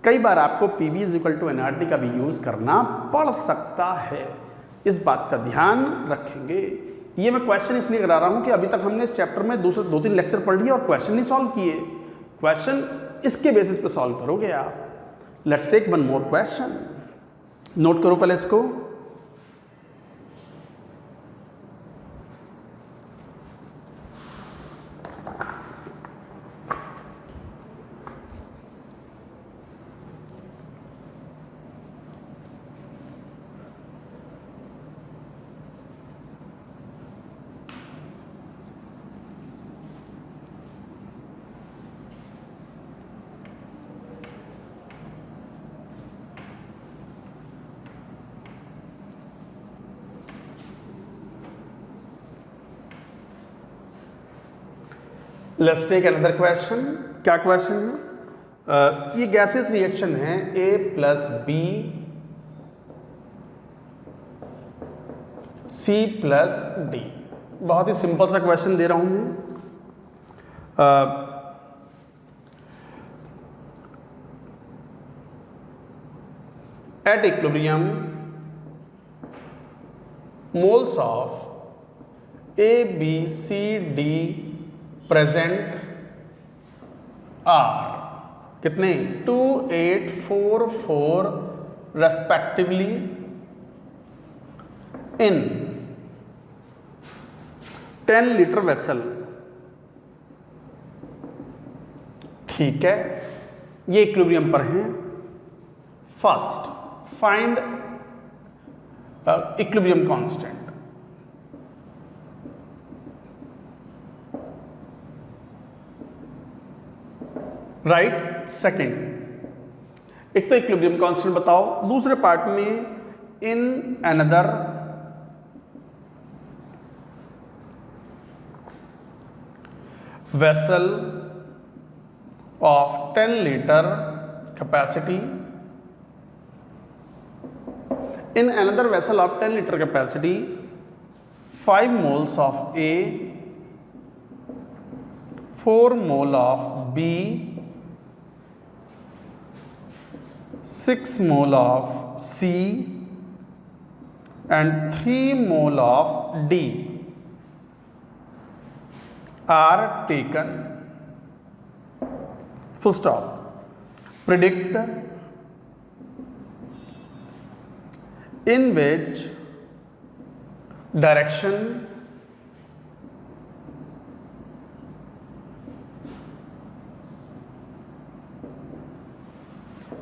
कई बार आपको PV = nRT का भी यूज करना पड़ सकता है, इस बात का ध्यान रखेंगे। ये मैं क्वेश्चन इसलिए करा रहा हूं कि अभी तक हमने इस चैप्टर में 2-3 लेक्चर पढ़ लिए और क्वेश्चन नहीं सॉल्व किए। क्वेश्चन इसके बेसिस पे सॉल्व करोगे आप। Let's take one more question. Note करो पहले इसको। Let's take another question. क्या क्वेश्चन है? ये गैसेस रिएक्शन है A + B C + D। बहुत ही सिंपल सा क्वेश्चन दे रहा हूं मैं। At equilibrium moles of A, B, C, D present are कितने? 2, 8, 4, 4 रेस्पेक्टिवली इन 10 लीटर वेसल, ठीक है, ये इक्विलिब्रियम पर हैं। First find equilibrium constant. Right, second, एक तो इक्विलिब्रियम कांस्टेंट बताओ, दूसरे पार्ट में in another vessel of 10 liter capacity, in another vessel of 10 liter capacity 5 moles of A, 4 mole of B, 6 mole of C and 3 mole of D are taken. Full stop. Predict in which direction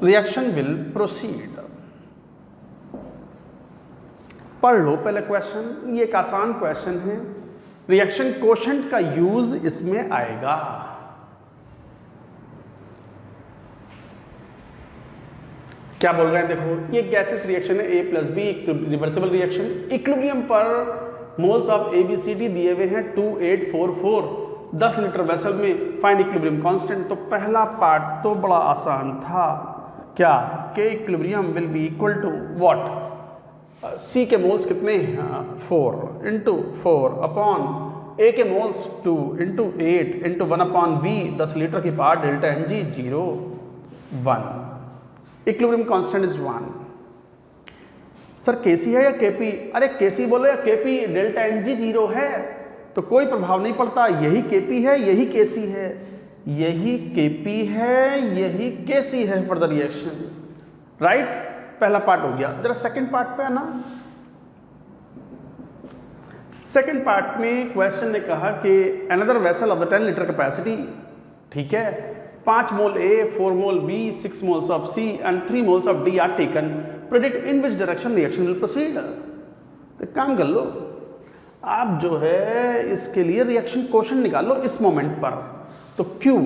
reaction will proceed. पढ़ लो पहले question, ये एक आसान question है। Reaction quotient का use इसमें आएगा। क्या बोल रहे हैं, देखो ये गैसेस रिएक्शन है, A plus B reversible reaction. Equilibrium पर मोल्स ऑफ ABCD दिए हुए हैं 2, 8, 4, 4, 10 लीटर वेसल में फाइंड इक्विलिब्रियम कांस्टेंट। तो पहला पार्ट तो बड़ा आसान था, क्या K equilibrium will be equal to what, C के मोल्स कितने हैं 4 इंटू 4 अपॉन A के moles 2 into 8 into 1 upon V 10 litre की power delta Ng 0 1, equilibrium constant is 1। Sir Kc है या Kp, अरे Kc बोलो या Kp, डेल्टा Ng 0 है तो कोई प्रभाव नहीं पड़ता, यही Kp है यही Kc है, यही Kp है यही Kc है फॉर द रिएक्शन। राइट, पहला पार्ट हो गया। जरा सेकंड पार्ट पे आना। सेकंड पार्ट में क्वेश्चन ने कहा कि another vessel of the 10 litre capacity, ठीक है, 5 mole A, 4 mole B, 6 moles of C and 3 moles of D are taken. Predict in which direction reaction will proceed. तो काम कर लो आप, जो है इसके लिए रिएक्शन कोशेंट निकाल लो इस मोमेंट पर। तो Q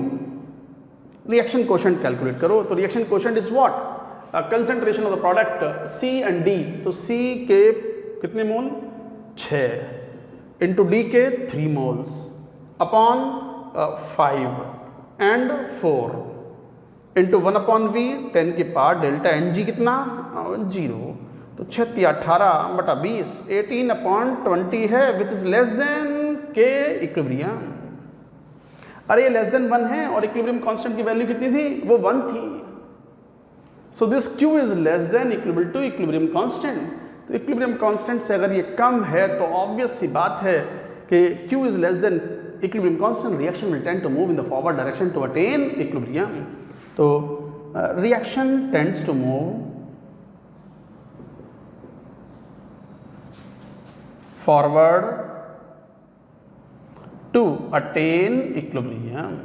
रिएक्शन कोशेंट कैलकुलेट करो। तो reaction quotient is what, concentration of the product C and D। तो C के कितने मोल 6 इंटू D के 3 moles upon 5 and 4 into 1 upon V 10 की पावर डेल्टा Ng कितना 0। तो 6 18 बटा 20 18 अपॉन 20 है विच इज लेस देन के इक्विलिब्रियम। अरे ये लेस देन 1 है और इक्विलिब्रियम कांस्टेंट की वैल्यू कितनी थी, वो 1 थी। So this Q is less than equal to equilibrium constant. तो इक्विलिब्रियम कांस्टेंट से अगर ये कम है तो ऑब्वियस सी बात है कि Q is less than equilibrium constant, reaction will tend to move in the forward direction to attain equilibrium. तो reaction tends to move forward to attain equilibrium.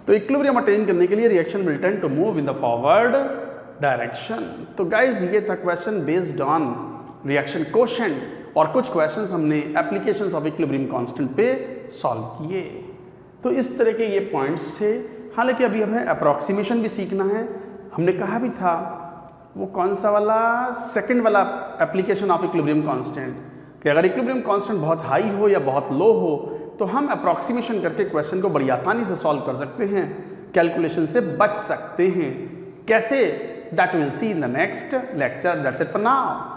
तो इक्विलिब्रियम अटेन करने के लिए reaction will tend to move in the forward direction. तो guys ये था question based on reaction quotient और कुछ क्वेश्चंस हमने एप्लीकेशंस ऑफ इक्विलिब्रियम कांस्टेंट पे सॉल्व किए। तो इस तरह के ये पॉइंट्स थे। हालांकि अभी हमें अप्रॉक्सीमेशन भी सीखना है। हमने कहा भी था वो कौन सा वाला, सेकंड वाला एप्लीकेशन ऑफ इक्विलिब्रियम कांस्टेंट, कि अगर इक्विलिब्रियम कांस्टेंट बहुत हाई हो या बहुत लो हो तो हम अप्रॉक्सीमेशन करके क्वेश्चन को बड़ी आसानी से सॉल्व कर सकते हैं, कैलकुलेशन से बच सकते हैं। कैसे, that will see in the next lecture. That's it for now.